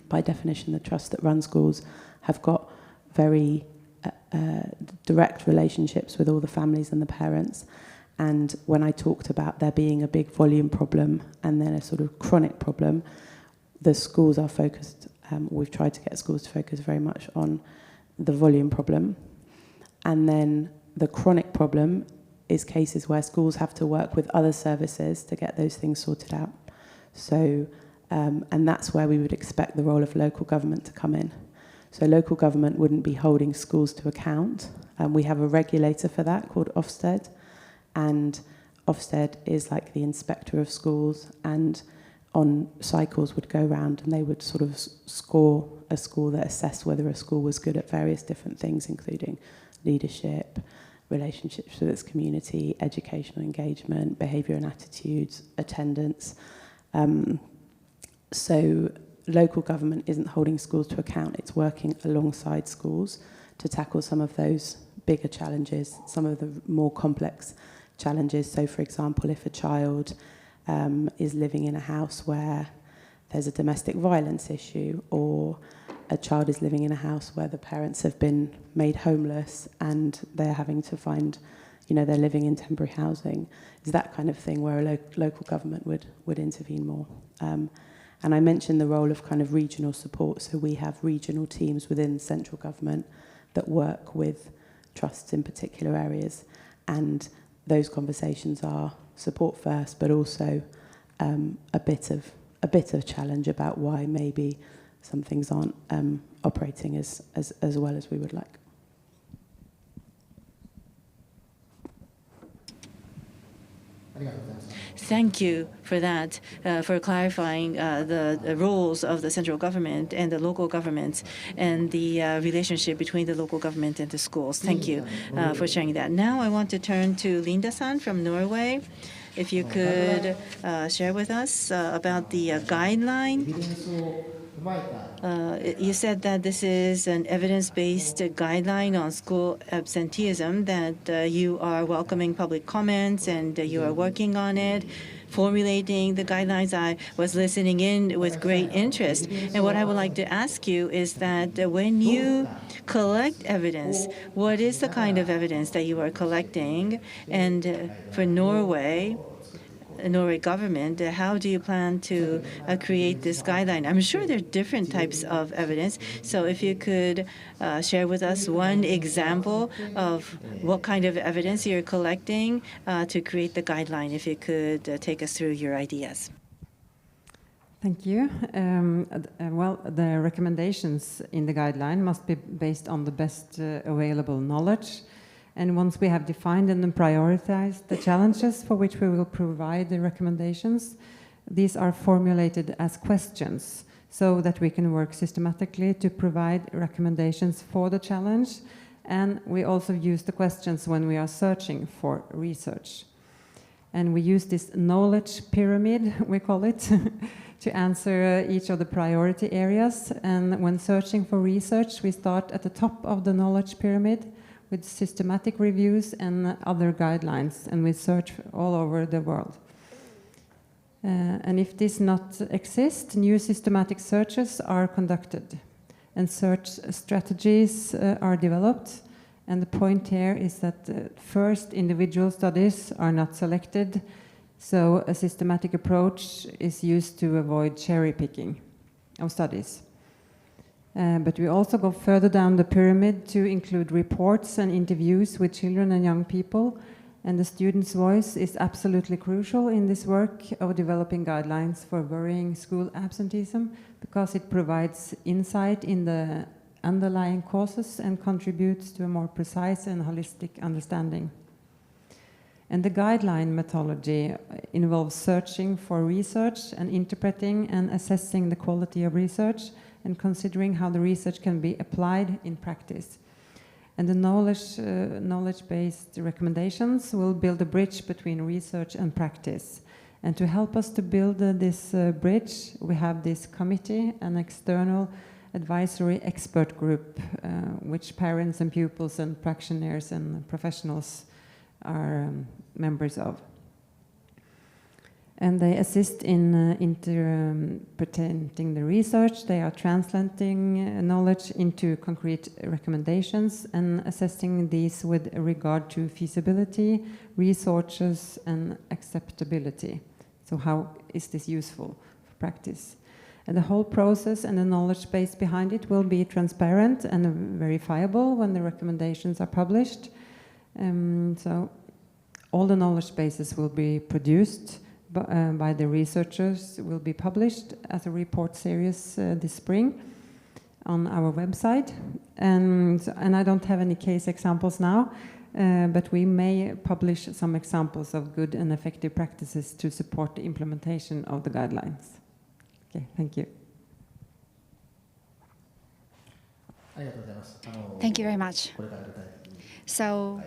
by definition the trusts that run schools have got very direct relationships with all the families and the parents. And when I talked about there being a big volume problem and then a sort of chronic problem, the schools are focused, we've tried to get schools to focus very much on the volume problem. And then the chronic problem is cases where schools have to work with other services to get those things sorted out. So, and that's where we would expect the role of local government to come in. So local government wouldn't be holding schools to account. We have a regulator for that called Ofsted. And Ofsted is like the inspector of schools, and on cycles would go around and they would sort of score a school that assessed whether a school was good at various different things, including leadership, relationships with its community, educational engagement, behaviour and attitudes, attendance. So local government isn't holding schools to account, it's working alongside schools to tackle some of those bigger challenges, some of the more complex challenges. So for example, if a child is living in a house where there's a domestic violence issue, or a child is living in a house where the parents have been made homeless and they're having to find, you know, they're living in temporary housing, is that kind of thing where a local government would intervene more. And I mentioned the role of kind of regional support, so we have regional teams within central government that work with trusts in particular areas, and those conversations are support first, but also a bit of challenge about why maybe some things aren't operating as well as we would like. Thank you for that, for clarifying the roles of the central government and the local governments and the relationship between the local government and the schools. Thank you for sharing that. Now I want to turn to Linda-san from Norway. If you could share with us about the guideline. You said that this is an evidence-based guideline on school absenteeism, that you are welcoming public comments and you are working on it, formulating the guidelines. I was listening in with great interest. And what I would like to ask you is that when you collect evidence, what is the kind of evidence that you are collecting? And for Norway government, how do you plan to create this guideline? I'm sure there are different types of evidence. So if you could share with us one example of what kind of evidence you're collecting to create the guideline, if you could take us through your ideas. Thank you. Well, the recommendations in the guideline must be based on the best available knowledge. And once we have defined and prioritized the challenges for which we will provide the recommendations, these are formulated as questions so that we can work systematically to provide recommendations for the challenge. And we also use the questions when we are searching for research. And we use this knowledge pyramid, we call it, to answer each of the priority areas. And when searching for research, we start at the top of the knowledge pyramid with systematic reviews and other guidelines, and we search all over the world. And if this not exists, new systematic searches are conducted, and search strategies are developed. And the point here is that first individual studies are not selected, so a systematic approach is used to avoid cherry picking of studies. But we also go further down the pyramid to include reports and interviews with children and young people. And the student's voice is absolutely crucial in this work of developing guidelines for worrying school absenteeism, because it provides insight in the underlying causes and contributes to a more precise and holistic understanding. And the guideline methodology involves searching for research and interpreting and assessing the quality of research and considering how the research can be applied in practice. And the knowledge-based recommendations will build a bridge between research and practice. And to help us to build this bridge, we have this committee, an external advisory expert group, which parents and pupils and practitioners and professionals are members of. And they assist in interpreting the research. They are translating knowledge into concrete recommendations and assessing these with regard to feasibility, resources, and acceptability. So how is this useful for practice? And the whole process and the knowledge base behind it will be transparent and verifiable when the recommendations are published. So all the knowledge bases will be produced by the researchers, will be published as a report series this spring on our website. And I don't have any case examples now, but we may publish some examples of good and effective practices to support the implementation of the guidelines. Okay, thank you. Thank you very much. So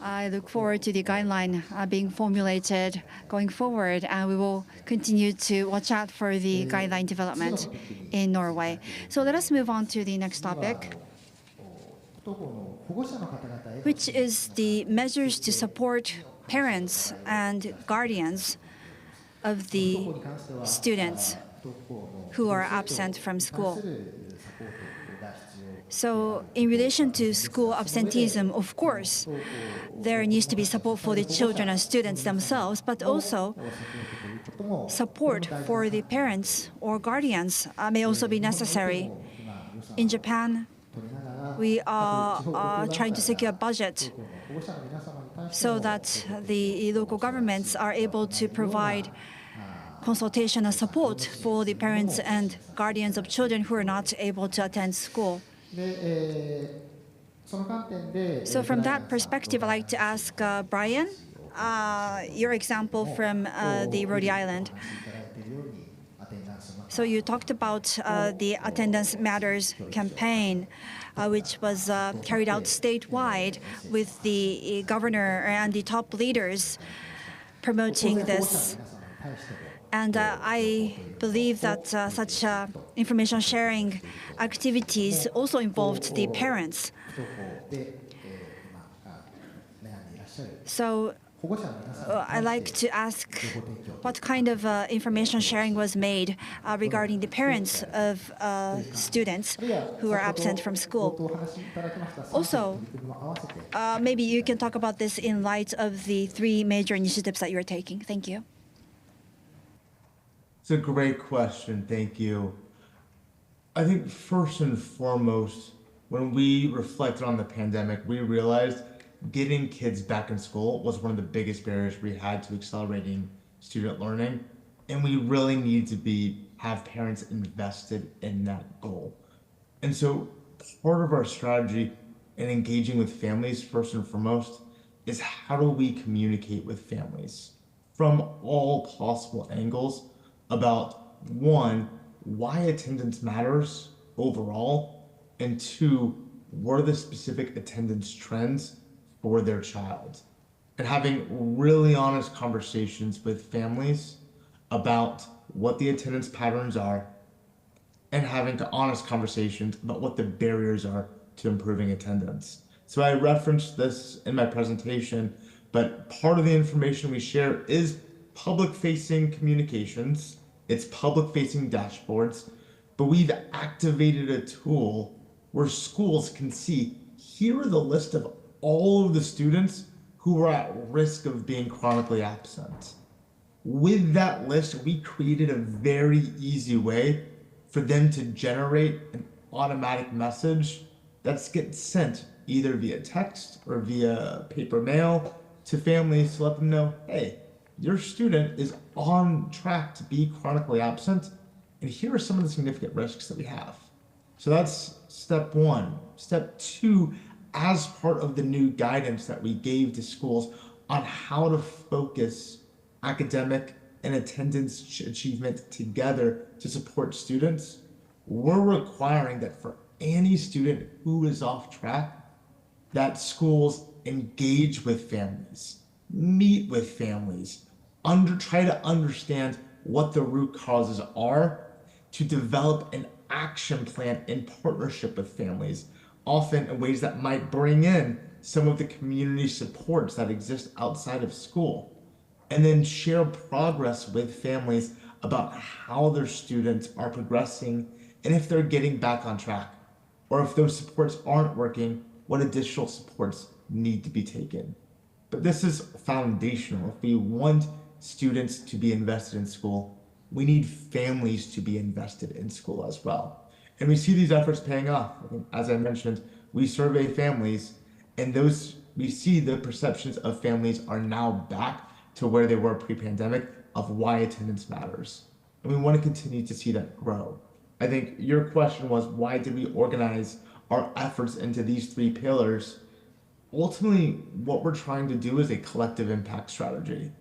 I look forward to the guideline being formulated going forward, and we will continue to watch out for the guideline development in Norway. So let us move on to the next topic, which is the measures to support parents and guardians of the students who are absent from school. So in relation to school absenteeism, of course, there needs to be support for the children and students themselves, but also support for the parents or guardians may also be necessary. In Japan, we are trying to secure a budget so that the local governments are able to provide consultation and support for the parents and guardians of children who are not able to attend school. So from that perspective, I'd like to ask Brian, your example from the Rhode Island. So you talked about the Attendance Matters campaign, which was carried out statewide with the governor and the top leaders promoting this. And I believe that such information sharing activities also involved the parents. So I'd like to ask what kind of information sharing was made regarding the parents of students who are absent from school. Also, maybe you can talk about this in light of the 3 major initiatives that you're taking. Thank you. It's a great question, thank you. I think first and foremost, when we reflected on the pandemic, we realized getting kids back in school was one of the biggest barriers we had to accelerating student learning. And we really need to have parents invested in that goal. And so part of our strategy in engaging with families, first and foremost, is how do we communicate with families from all possible angles about 1, why attendance matters overall, and 2, what are the specific attendance trends for their child, and having really honest conversations with families about what the attendance patterns are, and having honest conversations about what the barriers are to improving attendance. So I referenced this in my presentation, but part of the information we share is public-facing communications. It's public-facing dashboards, but we've activated a tool where schools can see, here are the list of all of the students who are at risk of being chronically absent. With that list, we created a very easy way for them to generate an automatic message that gets sent either via text or via paper mail to families to let them know, hey, your student is on track to be chronically absent, and here are some of the significant risks that we have. So that's step 1. Step 2, as part of the new guidance that we gave to schools, on how to focus academic and attendance achievement together to support students, we're requiring that for any student who is off track, that schools engage with families, meet with families, try to understand what the root causes are, to develop an action plan in partnership with families, often in ways that might bring in some of the community supports that exist outside of school, and then share progress with families about how their students are progressing and if they're getting back on track, or if those supports aren't working, what additional supports need to be taken. But this is foundational. If we want students to be invested in school, we need families to be invested in school as well. And we see these efforts paying off. As I mentioned, we survey families, and we see the perceptions of families are now back to where they were pre-pandemic of why attendance matters. And we want to continue to see that grow. I think your question was, why did we organize our efforts into these 3 pillars? Ultimately, what we're trying to do is a collective impact strategy.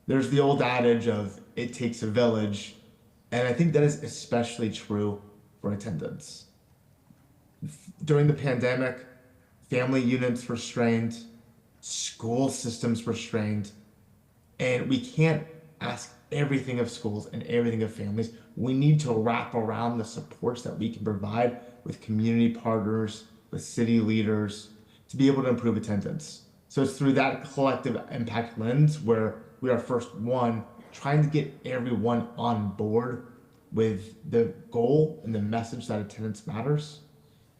There's the old adage of it takes a village, and I think that is especially true for attendance. During the pandemic, family units were strained, school systems were strained, and we can't ask everything of schools and everything of families. We need to wrap around the supports that we can provide with community partners, with city leaders, to be able to improve attendance. So it's through that collective impact lens where we are first, one, trying to get everyone on board with the goal and the message that attendance matters.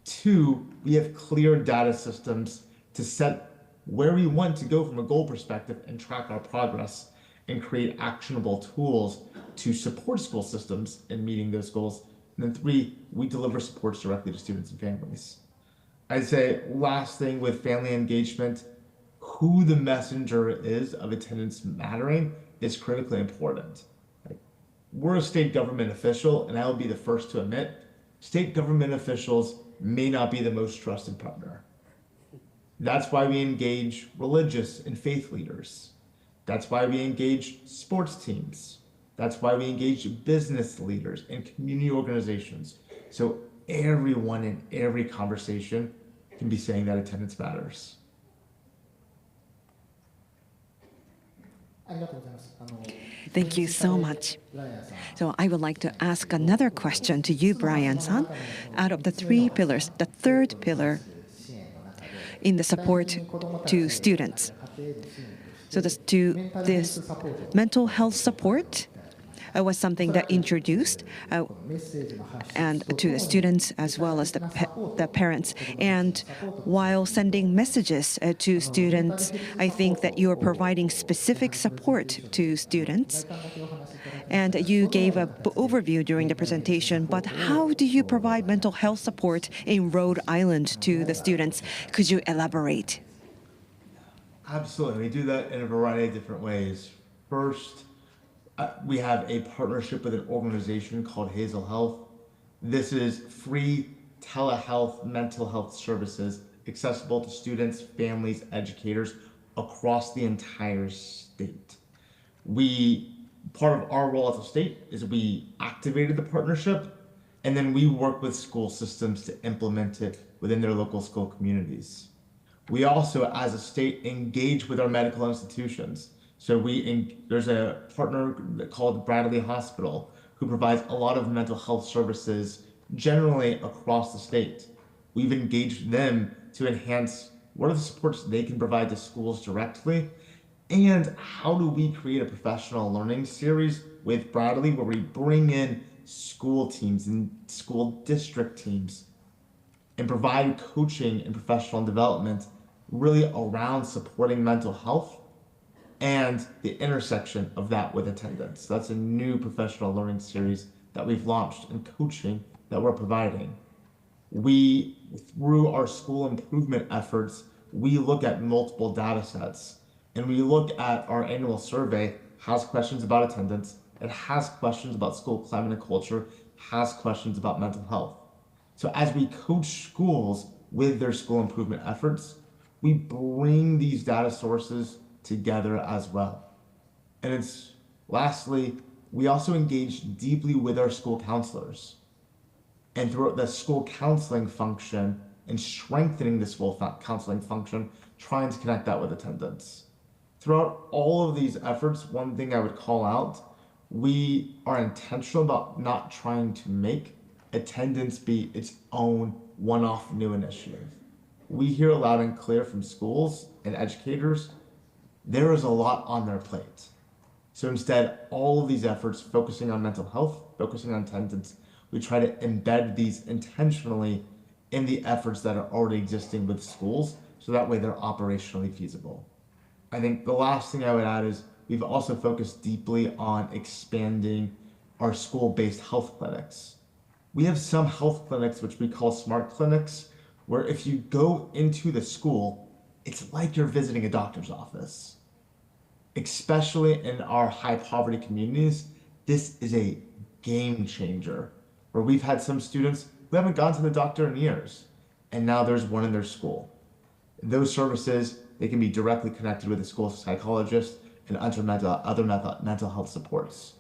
2, we have clear data systems to set where we want to go from a goal perspective and track our progress and create actionable tools to support school systems in meeting those goals. And then 3, we deliver supports directly to students and families. I'd say last thing with family engagement, who the messenger is of attendance mattering is critically important. We're a state government official, and I will be the first to admit, state government officials may not be the most trusted partner. That's why we engage religious and faith leaders. That's why we engage sports teams. That's why we engage business leaders and community organizations. So everyone in every conversation can be saying that attendance matters. Thank you so much. So I would like to ask another question to you, Brian-san. Out of the 3 pillars, the 3rd pillar in the support to students. So this mental health support was something that introduced and to the students as well as the parents. And while sending messages to students, I think that you are providing specific support to students. And you gave an overview during the presentation, but how do you provide mental health support in Rhode Island to the students? Could you elaborate? Absolutely. We do that in a variety of different ways. First, we have a partnership with an organization called Hazel Health. This is free telehealth mental health services accessible to students, families, educators across the entire state. Part of our role as a state is we activated the partnership, and then we work with school systems to implement it within their local school communities. We also, as a state, engage with our medical institutions. So there's a partner called Bradley Hospital who provides a lot of mental health services generally across the state. We've engaged them to enhance what are the supports they can provide to schools directly, and how do we create a professional learning series with Bradley where we bring in school teams and school district teams and provide coaching and professional development really around supporting mental health and the intersection of that with attendance. That's a new professional learning series that we've launched and coaching that we're providing. Through our school improvement efforts, we look at multiple data sets, and we look at our annual survey, has questions about attendance, it has questions about school climate and culture, has questions about mental health. So as we coach schools with their school improvement efforts, we bring these data sources together as well. And it's lastly, we also engage deeply with our school counselors. And throughout the school counseling function and strengthening the school counseling function, trying to connect that with attendance. Throughout all of these efforts, one thing I would call out, we are intentional about not trying to make attendance be its own one-off new initiative. We hear loud and clear from schools and educators, there is a lot on their plate. So instead, all of these efforts focusing on mental health, focusing on attendance, we try to embed these intentionally in the efforts that are already existing with schools, so that way they're operationally feasible. I think the last thing I would add is we've also focused deeply on expanding our school-based health clinics. We have some health clinics which we call smart clinics, where if you go into the school, it's like you're visiting a doctor's office. Especially in our high poverty communities, this is a game changer, where we've had some students who haven't gone to the doctor in years, and now there's one in their school. Those services, they can be directly connected with the school psychologist and other mental health supports.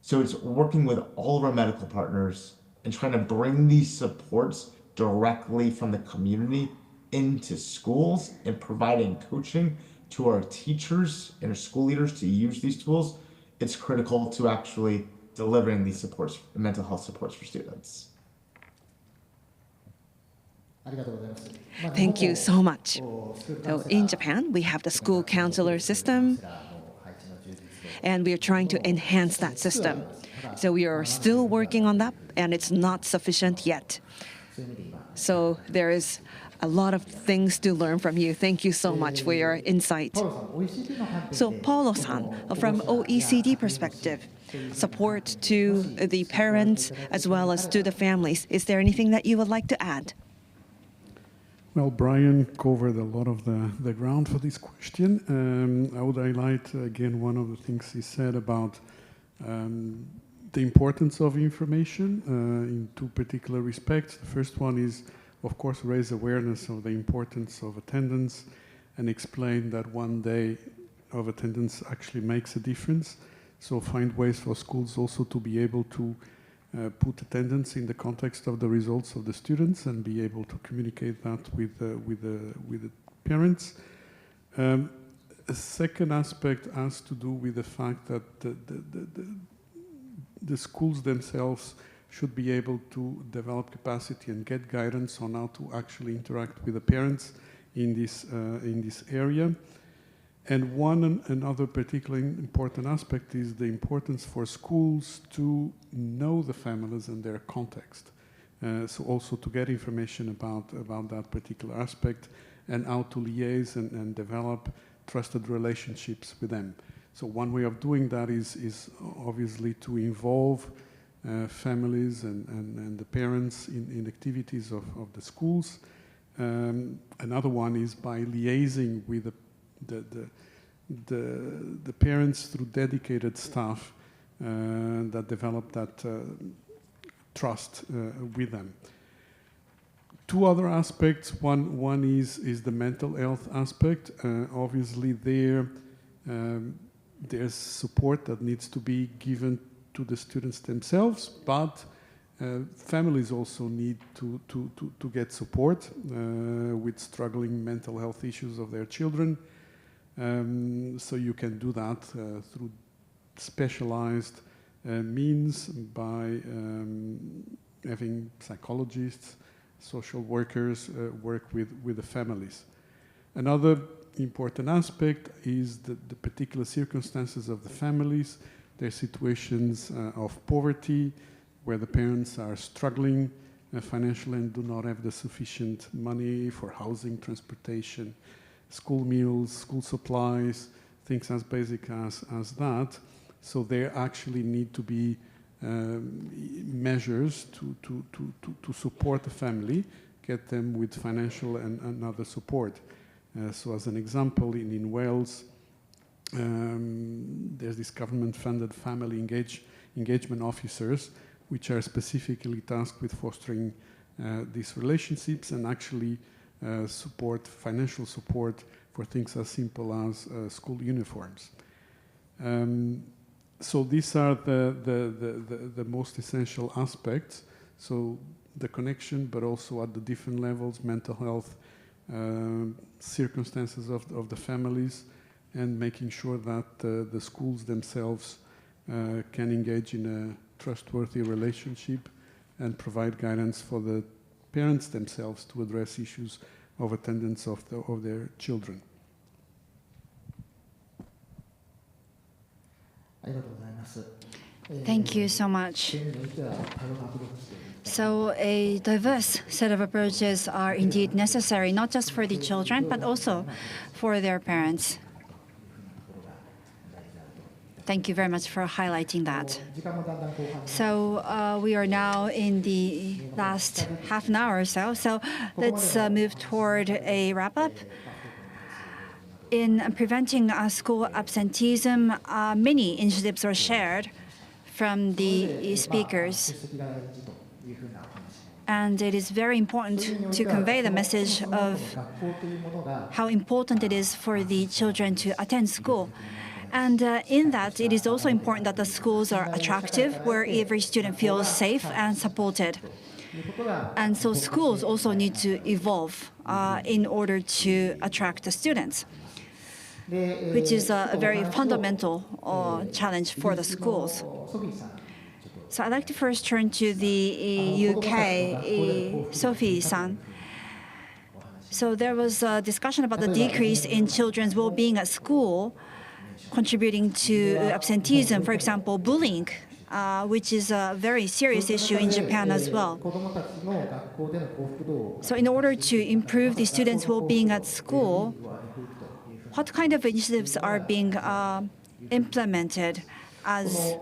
So it's working with all of our medical partners and trying to bring these supports directly from the community into schools and providing coaching to our teachers and our school leaders to use these tools. It's critical to actually delivering these supports, mental health supports for students. Thank you so much. So in Japan, we have the school counselor system, and we are trying to enhance that system. So we are still working on that, and it's not sufficient yet. So there is a lot of things to learn from you. Thank you so much for your insight. So Paulo-san, from OECD perspective, support to the parents as well as to the families, is there anything that you would like to add? Well, Brian covered a lot of the ground for this question. I would highlight again one of the things he said about the importance of information in two particular respects. The first one is, of course, raise awareness of the importance of attendance and explain that one day of attendance actually makes a difference. So find ways for schools also to be able to put attendance in the context of the results of the students and be able to communicate that with the parents. A second aspect has to do with the fact that the schools themselves should be able to develop capacity and get guidance on how to actually interact with the parents in this area. And another particularly important aspect is the importance for schools to know the families and their context. So also to get information about that particular aspect and how to liaise and develop trusted relationships with them. So one way of doing that is obviously to involve families and the parents in activities of the schools. Another one is by liaising with the parents through dedicated staff that develop that trust with them. Two other aspects. One is the mental health aspect. Obviously, there's support that needs to be given to the students themselves, but families also need to get support with struggling mental health issues of their children. So you can do that through specialized means by having psychologists, social workers work with the families. Another important aspect is the particular circumstances of the families, their situations of poverty, where the parents are struggling financially and do not have the sufficient money for housing, transportation, school meals, school supplies, things as basic as that. So there actually need to be measures to support the family, get them with financial and other support. So as an example, in Wales, there's this government-funded family engagement officers, which are specifically tasked with fostering these relationships and actually financial support for things as simple as school uniforms. So these are the most essential aspects. So the connection, but also at the different levels, mental health, circumstances of the families, and making sure that the schools themselves can engage in a trustworthy relationship and provide guidance for the parents themselves to address issues of attendance of their children. Thank you so much. So a diverse set of approaches are indeed necessary, not just for the children, but also for their parents. Thank you very much for highlighting that. So we are now in the last half an hour or so. So let's move toward a wrap-up. In preventing school absenteeism, many initiatives were shared from the speakers. And it is very important to convey the message of how important it is for the children to attend school. And in that, it is also important that the schools are attractive, where every student feels safe and supported. And so schools also need to evolve in order to attract the students, which is a very fundamental challenge for the schools. So I'd like to first turn to the UK, Sophie-san. So there was a discussion about the decrease in children's well-being at school, contributing to absenteeism, for example, bullying, which is a very serious issue in Japan as well. So in order to improve the students' well-being at school, what kind of initiatives are being implemented as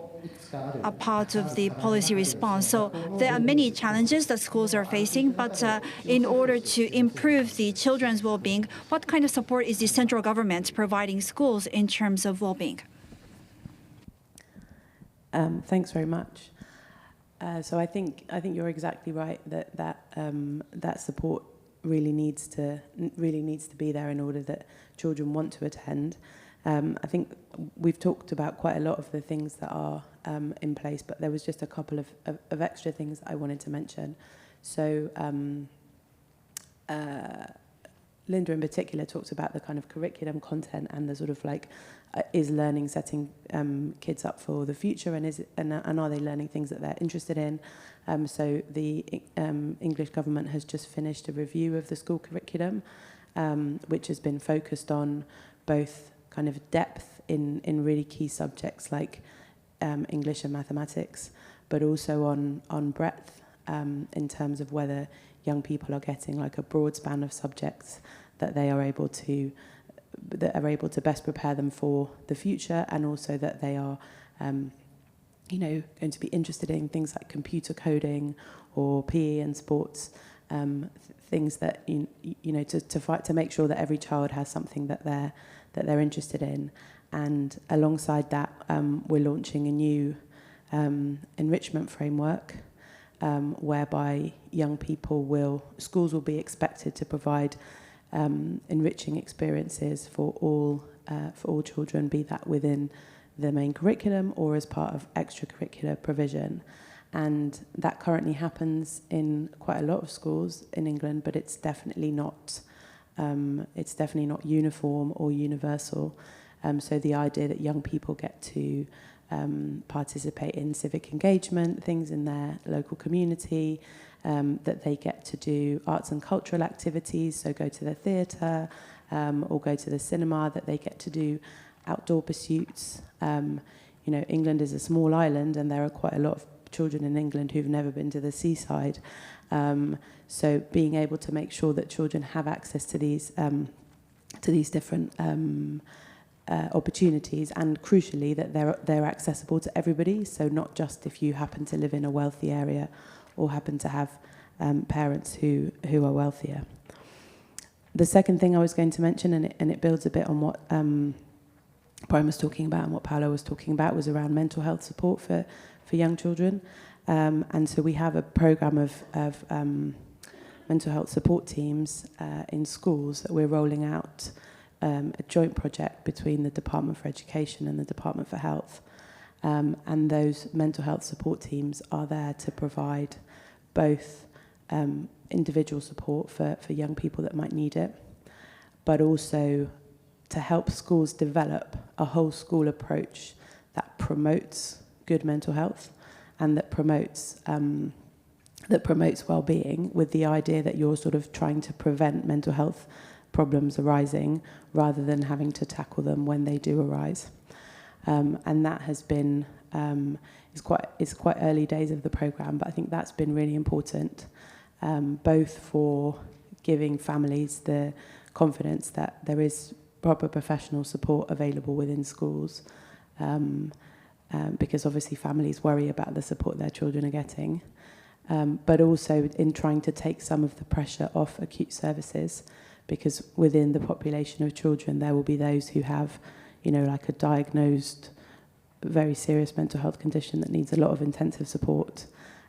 a part of the policy response? So there are many challenges that schools are facing, but in order to improve the children's well-being, what kind of support is the central government providing schools in terms of well-being? Thanks very much. So I think you're exactly right that support really needs to be there in order that children want to attend. I think we've talked about quite a lot of the things that are in place, but there was just a couple of extra things I wanted to mention. So Linda in particular talked about the kind of curriculum content and the sort of like, is learning setting kids up for the future, and are they learning things that they're interested in? So the English government has just finished a review of the school curriculum, which has been focused on both kind of depth in really key subjects like English and mathematics, but also on breadth in terms of whether young people are getting like a broad span of subjects that are able to best prepare them for the future, and also that they are going to be interested in things like computer coding or PE and sports, things that to make sure that every child has something that they're interested in. And alongside that, we're launching a new enrichment framework whereby schools will be expected to provide enriching experiences for all children, be that within the main curriculum or as part of extracurricular provision. And that currently happens in quite a lot of schools in England, but it's definitely not uniform or universal. So the idea that young people get to participate in civic engagement, things in their local community, that they get to do arts and cultural activities, so go to the theatre or go to the cinema, that they get to do outdoor pursuits. England is a small island, and there are quite a lot of children in England who've never been to the seaside. So being able to make sure that children have access to these different opportunities, and crucially that they're accessible to everybody, so not just if you happen to live in a wealthy area or happen to have parents who are wealthier. The second thing I was going to mention, and it builds a bit on what Brian was talking about and what Paolo was talking about, was around mental health support for young children. And so we have a program of mental health support teams in schools that we're rolling out a joint project between the Department for Education and the Department for Health. And those mental health support teams are there to provide both individual support for young people that might need it, but also to help schools develop a whole school approach that promotes good mental health and that promotes well-being, with the idea that you're sort of trying to prevent mental health problems arising rather than having to tackle them when they do arise. And that has been, it's quite early days of the programme, but I think that's been really important, both for giving families the confidence that there is proper professional support available within schools, because obviously families worry about the support their children are getting, but also in trying to take some of the pressure off acute services, because within the population of children there will be those who have, you know, like a diagnosed very serious mental health condition that needs a lot of intensive support,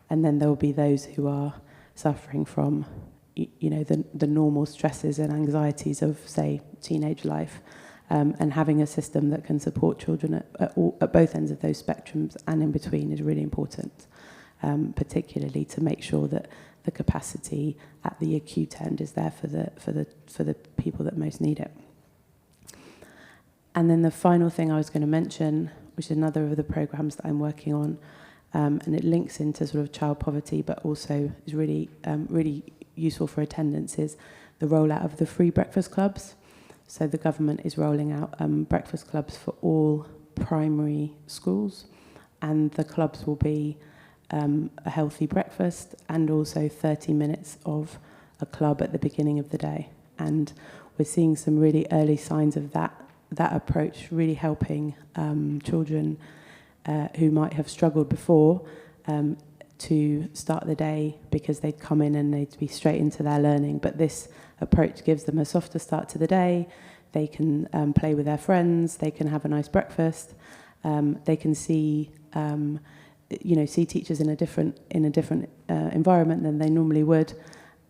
and then there will be those who are suffering from, you know, the normal stresses and anxieties of, say, teenage life, and having a system that can support children at both ends of those spectrums and in between is really important, particularly to make sure that the capacity at the acute end is there for the people that most need it. And then the final thing I was going to mention, which is another of the programs that I'm working on, and it links into sort of child poverty, but also is really useful for attendance, is the rollout of the free breakfast clubs. So the government is rolling out breakfast clubs for all primary schools, and the clubs will be a healthy breakfast and also 30 minutes of a club at the beginning of the day. And we're seeing some really early signs of that approach really helping children who might have struggled before to start the day, because they'd come in and they'd be straight into their learning. But this approach gives them a softer start to the day. They can play with their friends. They can have a nice breakfast. They can see teachers in a different environment than they normally would.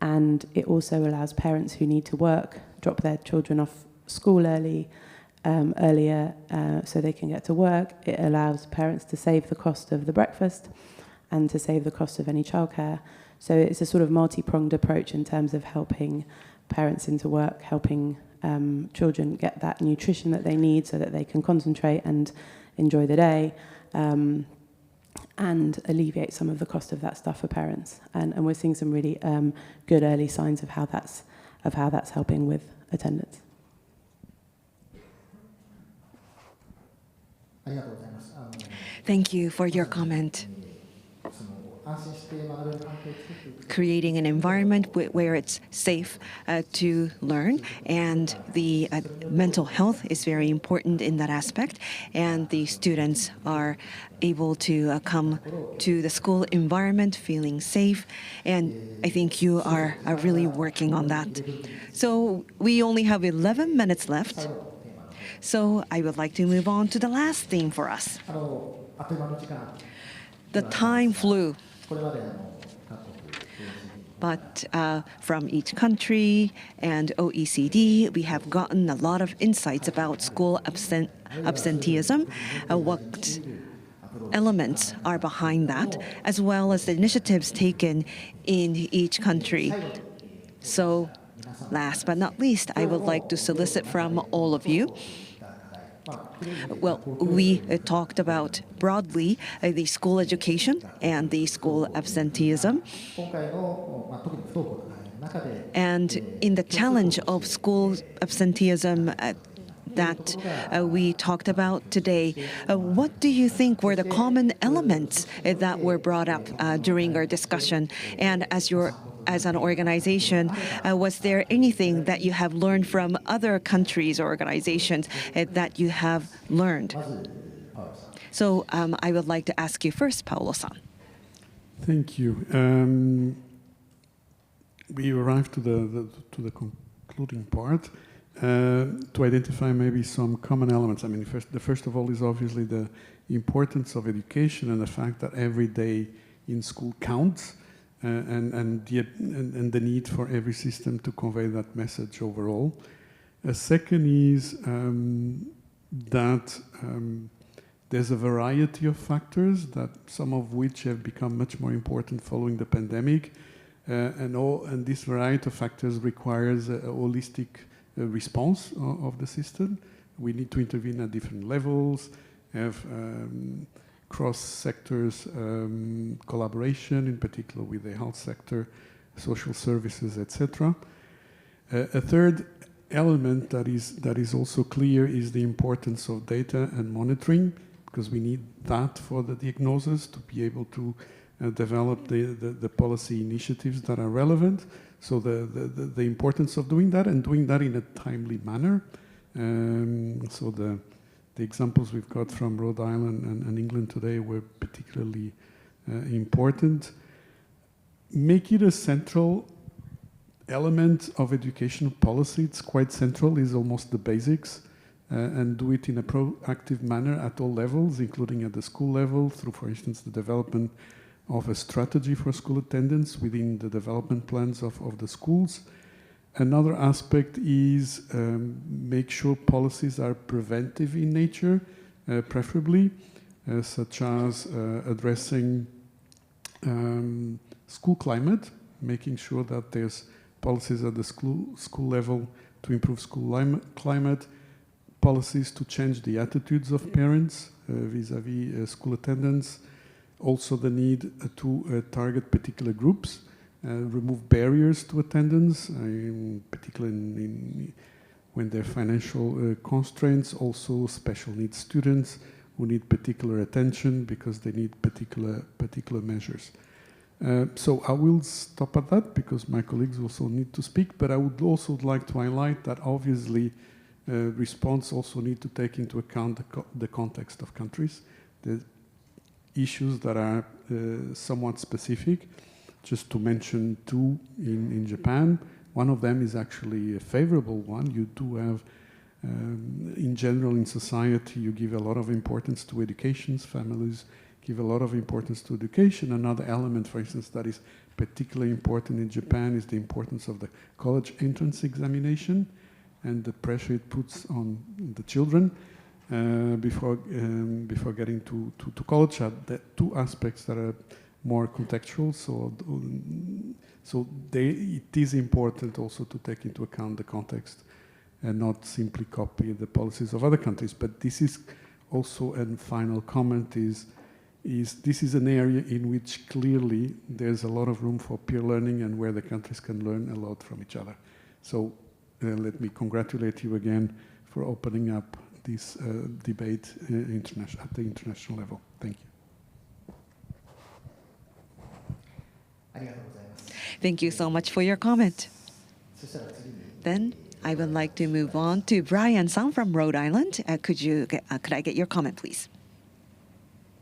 And it also allows parents who need to work drop their children off school earlier so they can get to work. It allows parents to save the cost of the breakfast and to save the cost of any childcare. So it's a sort of multi-pronged approach in terms of helping parents into work, helping children get that nutrition that they need so that they can concentrate and enjoy the day, and alleviate some of the cost of that stuff for parents. And we're seeing some really good early signs of how that's helping with attendance. Thank you for your comment. Creating an environment where it's safe to learn, and the mental health is very important in that aspect, and the students are able to come to the school environment feeling safe, and I think you are really working on that. So we only have 11 minutes left, so I would like to move on to the last theme for us. The time flew. But from each country and OECD, we have gotten a lot of insights about school absenteeism, what elements are behind that, as well as the initiatives taken in each country. So last but not least, I would like to solicit from all of you. Well, we talked about broadly the school education and the school absenteeism. And in the challenge of school absenteeism that we talked about today, what do you think were the common elements that were brought up during our discussion? And as an organization, was there anything that you have learned from other countries or organizations that you have learned? So I would like to ask you first, Paolo-san. Thank you. We arrived to the concluding part to identify maybe some common elements. I mean, the first of all is obviously the importance of education and the fact that every day in school counts. And the need for every system to convey that message overall. A second is that there's a variety of factors, that some of which have become much more important following the pandemic, and this variety of factors requires a holistic response of the system. We need to intervene at different levels, have cross-sectors collaboration, in particular with the health sector, social services, etc. A third element that is also clear is the importance of data and monitoring, because we need that for the diagnosis to be able to develop the policy initiatives that are relevant. So the importance of doing that, and doing that in a timely manner. So the examples we've got from Rhode Island and England today were particularly important. Make it a central element of educational policy. It's quite central, is almost the basics, and do it in a proactive manner at all levels, including at the school level, through, for instance, the development of a strategy for school attendance within the development plans of the schools. Another aspect is make sure policies are preventive in nature, preferably, such as addressing school climate, making sure that there's policies at the school level to improve school climate, policies to change the attitudes of parents vis-à-vis school attendance, also the need to target particular groups, remove barriers to attendance, particularly when there are financial constraints, also special needs students who need particular attention because they need particular measures. So I will stop at that because my colleagues also need to speak, but I would also like to highlight that obviously response also need to take into account the context of countries, the issues that are somewhat specific. Just to mention two in Japan, one of them is actually a favorable one. You do have, in general in society, you give a lot of importance to education, families give a lot of importance to education. Another element, for instance, that is particularly important in Japan is the importance of the college entrance examination and the pressure it puts on the children before getting to college. The two aspects that are more contextual, so it is important also to take into account the context and not simply copy the policies of other countries. But this is also, and final comment is this is an area in which clearly there's a lot of room for peer learning and where the countries can learn a lot from each other. So let me congratulate you again for opening up this debate at the international level. Thank you. Thank you so much for your comment. Then I would like to move on to Brian Sang from Rhode Island. Could I get your comment, please?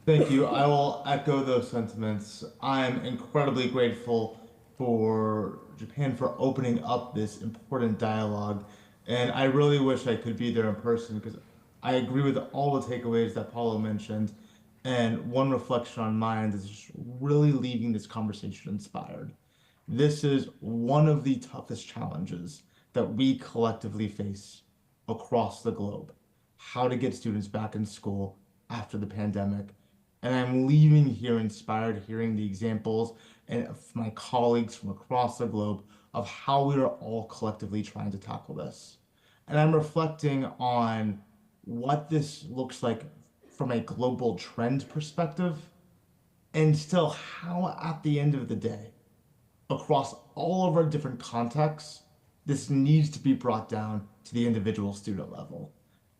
Thank you. I will echo those sentiments. I'm incredibly grateful for Japan for opening up this important dialogue. And I really wish I could be there in person because I agree with all the takeaways that Paulo mentioned. And one reflection on mine is just really leaving this conversation inspired. This is one of the toughest challenges that we collectively face across the globe. How to get students back in school after the pandemic. And I'm leaving here inspired, hearing the examples and my colleagues from across the globe of how we are all collectively trying to tackle this. And I'm reflecting on what this looks like from a global trend perspective, and still how at the end of the day, across all of our different contexts, this needs to be brought down to the individual student level.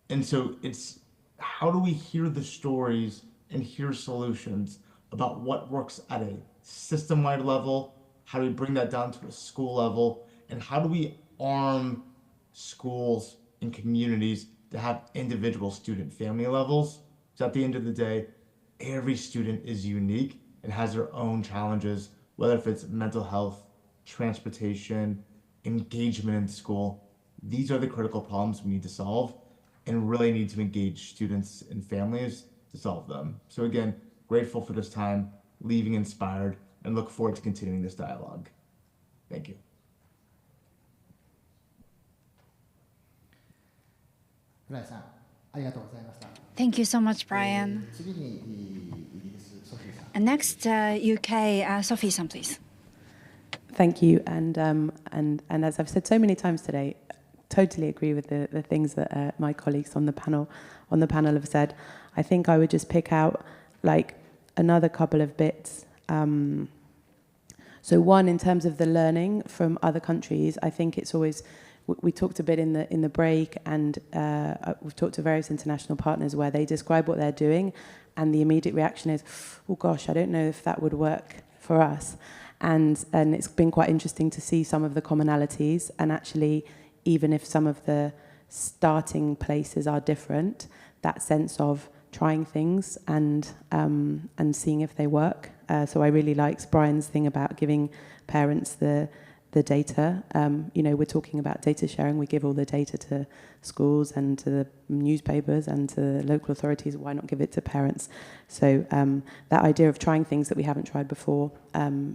And so it's how do we hear the stories and hear solutions about what works at a system-wide level, how do we bring that down to a school level, and how do we arm schools and communities to have individual student family levels. So at the end of the day, every student is unique and has their own challenges, whether if it's mental health, transportation, engagement in school. These are the critical problems we need to solve and really need to engage students and families to solve them. So again, grateful for this time, leaving inspired, and look forward to continuing this dialogue. Thank you. Thank you so much, Brian. And next, UK, Sophie-san, please. Thank you. And as I've said so many times today, totally agree with the things that my colleagues on the panel have said. I think I would just pick out like another couple of bits. So one, in terms of the learning from other countries, I think it's always, we talked a bit in the break, and we've talked to various international partners where they describe what they're doing, and the immediate reaction is, oh gosh, I don't know if that would work for us. And it's been quite interesting to see some of the commonalities, and actually, even if some of the starting places are different, that sense of trying things and seeing if they work. So I really liked Brian's thing about giving parents the data. You know, we're talking about data sharing. We give all the data to schools and to the newspapers and to the local authorities. Why not give it to parents? So that idea of trying things that we haven't tried before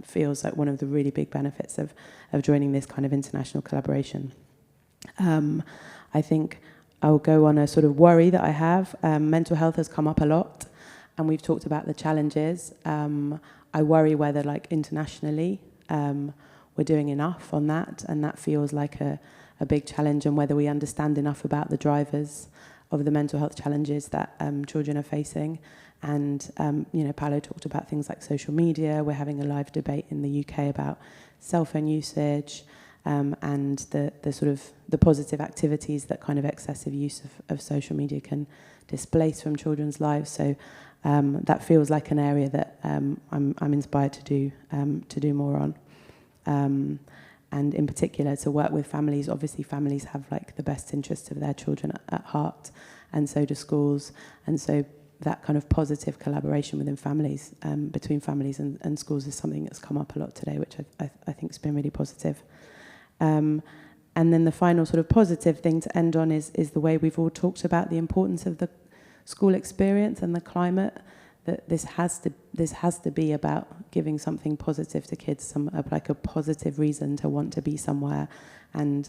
feels like one of the really big benefits of joining this kind of international collaboration. I think I'll go on a sort of worry that I have. Mental health has come up a lot, and we've talked about the challenges. I worry whether, like, internationally, we're doing enough on that, and that feels like a big challenge, and whether we understand enough about the drivers of the mental health challenges that children are facing. And, you know, Paolo talked about things like social media. We're having a live debate in the UK about cell phone usage, and the sort of the positive activities that kind of excessive use of social media can displace from children's lives. So that feels like an area that I'm inspired to do more on. And in particular, to work with families. Obviously, families have like the best interests of their children at heart, and so do schools. And so that kind of positive collaboration within families, between families and schools, is something that's come up a lot today, which I think has been really positive. And then the final sort of positive thing to end on is the way we've all talked about the importance of the school experience and the climate. That this has to be about giving something positive to kids, like a positive reason to want to be somewhere, and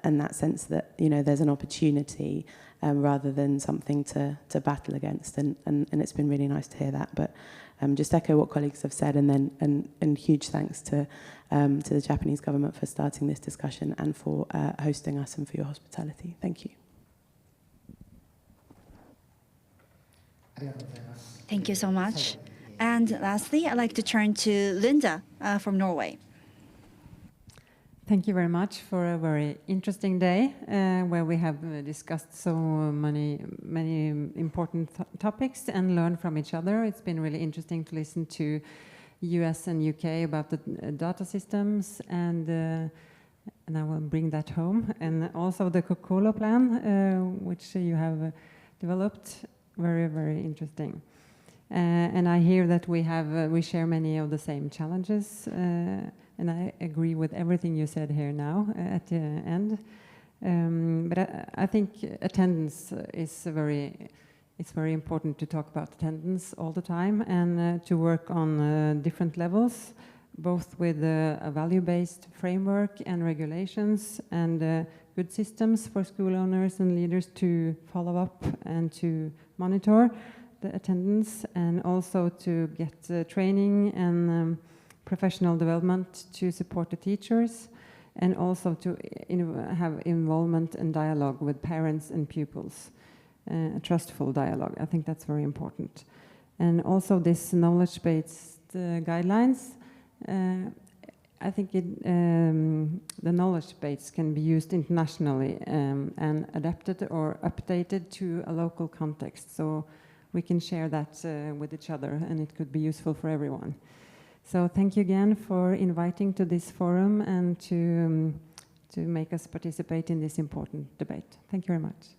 that sense that, you know, there's an opportunity rather than something to battle against, and it's been really nice to hear that. But just echo what colleagues have said, and then huge thanks to the Japanese government for starting this discussion and for hosting us and for your hospitality. Thank you. Thank you so much. And lastly, I'd like to turn to Linda from Norway. Thank you very much for a very interesting day where we have discussed so many important topics and learned from each other. It's been really interesting to listen to US and UK about the data systems, and I will bring that home. And also the Coca-Cola plan, which you have developed, very, very interesting. And I hear that we share many of the same challenges, and I agree with everything you said here now at the end. But I think attendance is it's very important to talk about attendance all the time, and to work on different levels, both with a value-based framework and regulations, and good systems for school owners and leaders to follow up and to monitor the attendance, and also to get training and professional development to support the teachers, and also to have involvement and dialogue with parents and pupils, a trustful dialogue. I think that's very important. And also this knowledge-based guidelines, I think the knowledge base can be used internationally and adapted or updated to a local context. So we can share that with each other, and it could be useful for everyone. So thank you again for inviting to this forum and to make us participate in this important debate. Thank you very much.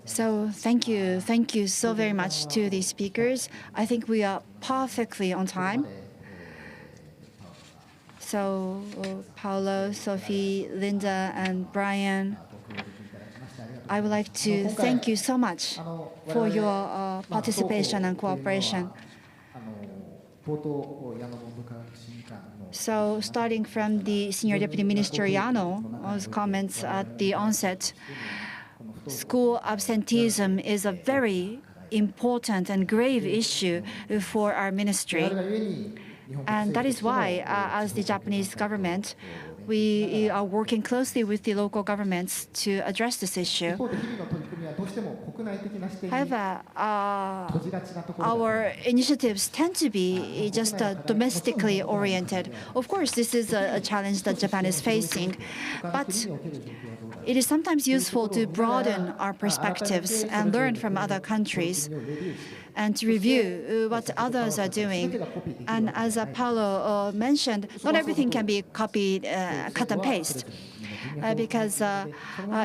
So thank you so very much to the speakers. I think we are perfectly on time. So Paolo, Sophie, Linda, and Brian, I would like to thank you so much for your participation and cooperation. So starting from the Senior Deputy Minister Yano's comments at the onset, school absenteeism is a very important and grave issue for our ministry. And that is why, as the Japanese government, we are working closely with the local governments to address this issue. However, our initiatives tend to be just domestically oriented. Of course, this is a challenge that Japan is facing, but it is sometimes useful to broaden our perspectives and learn from other countries and to review what others are doing. And as Paulo mentioned, not everything can be copied, cut and paste, because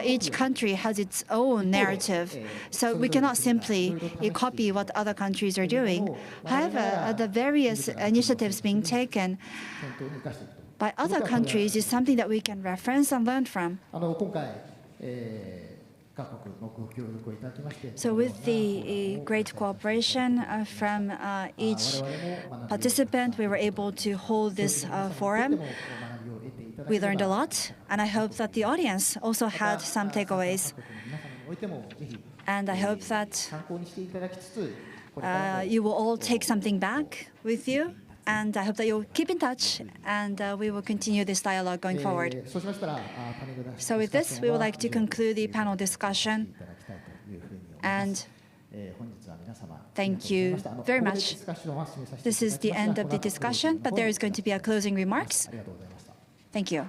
each country has its own narrative. So we cannot simply copy what other countries are doing. However, the various initiatives being taken by other countries is something that we can reference and learn from. So with the great cooperation from each participant, we were able to hold this forum. We learned a lot, and I hope that the audience also had some takeaways. And I hope that you will all take something back with you. And I hope that you'll keep in touch, and we will continue this dialogue going forward. So with this, we would like to conclude the panel discussion. And thank you very much. This is the end of the discussion, but there is going to be a closing remarks. Thank you.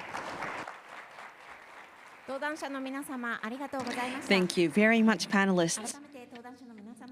Thank you very much, panelists.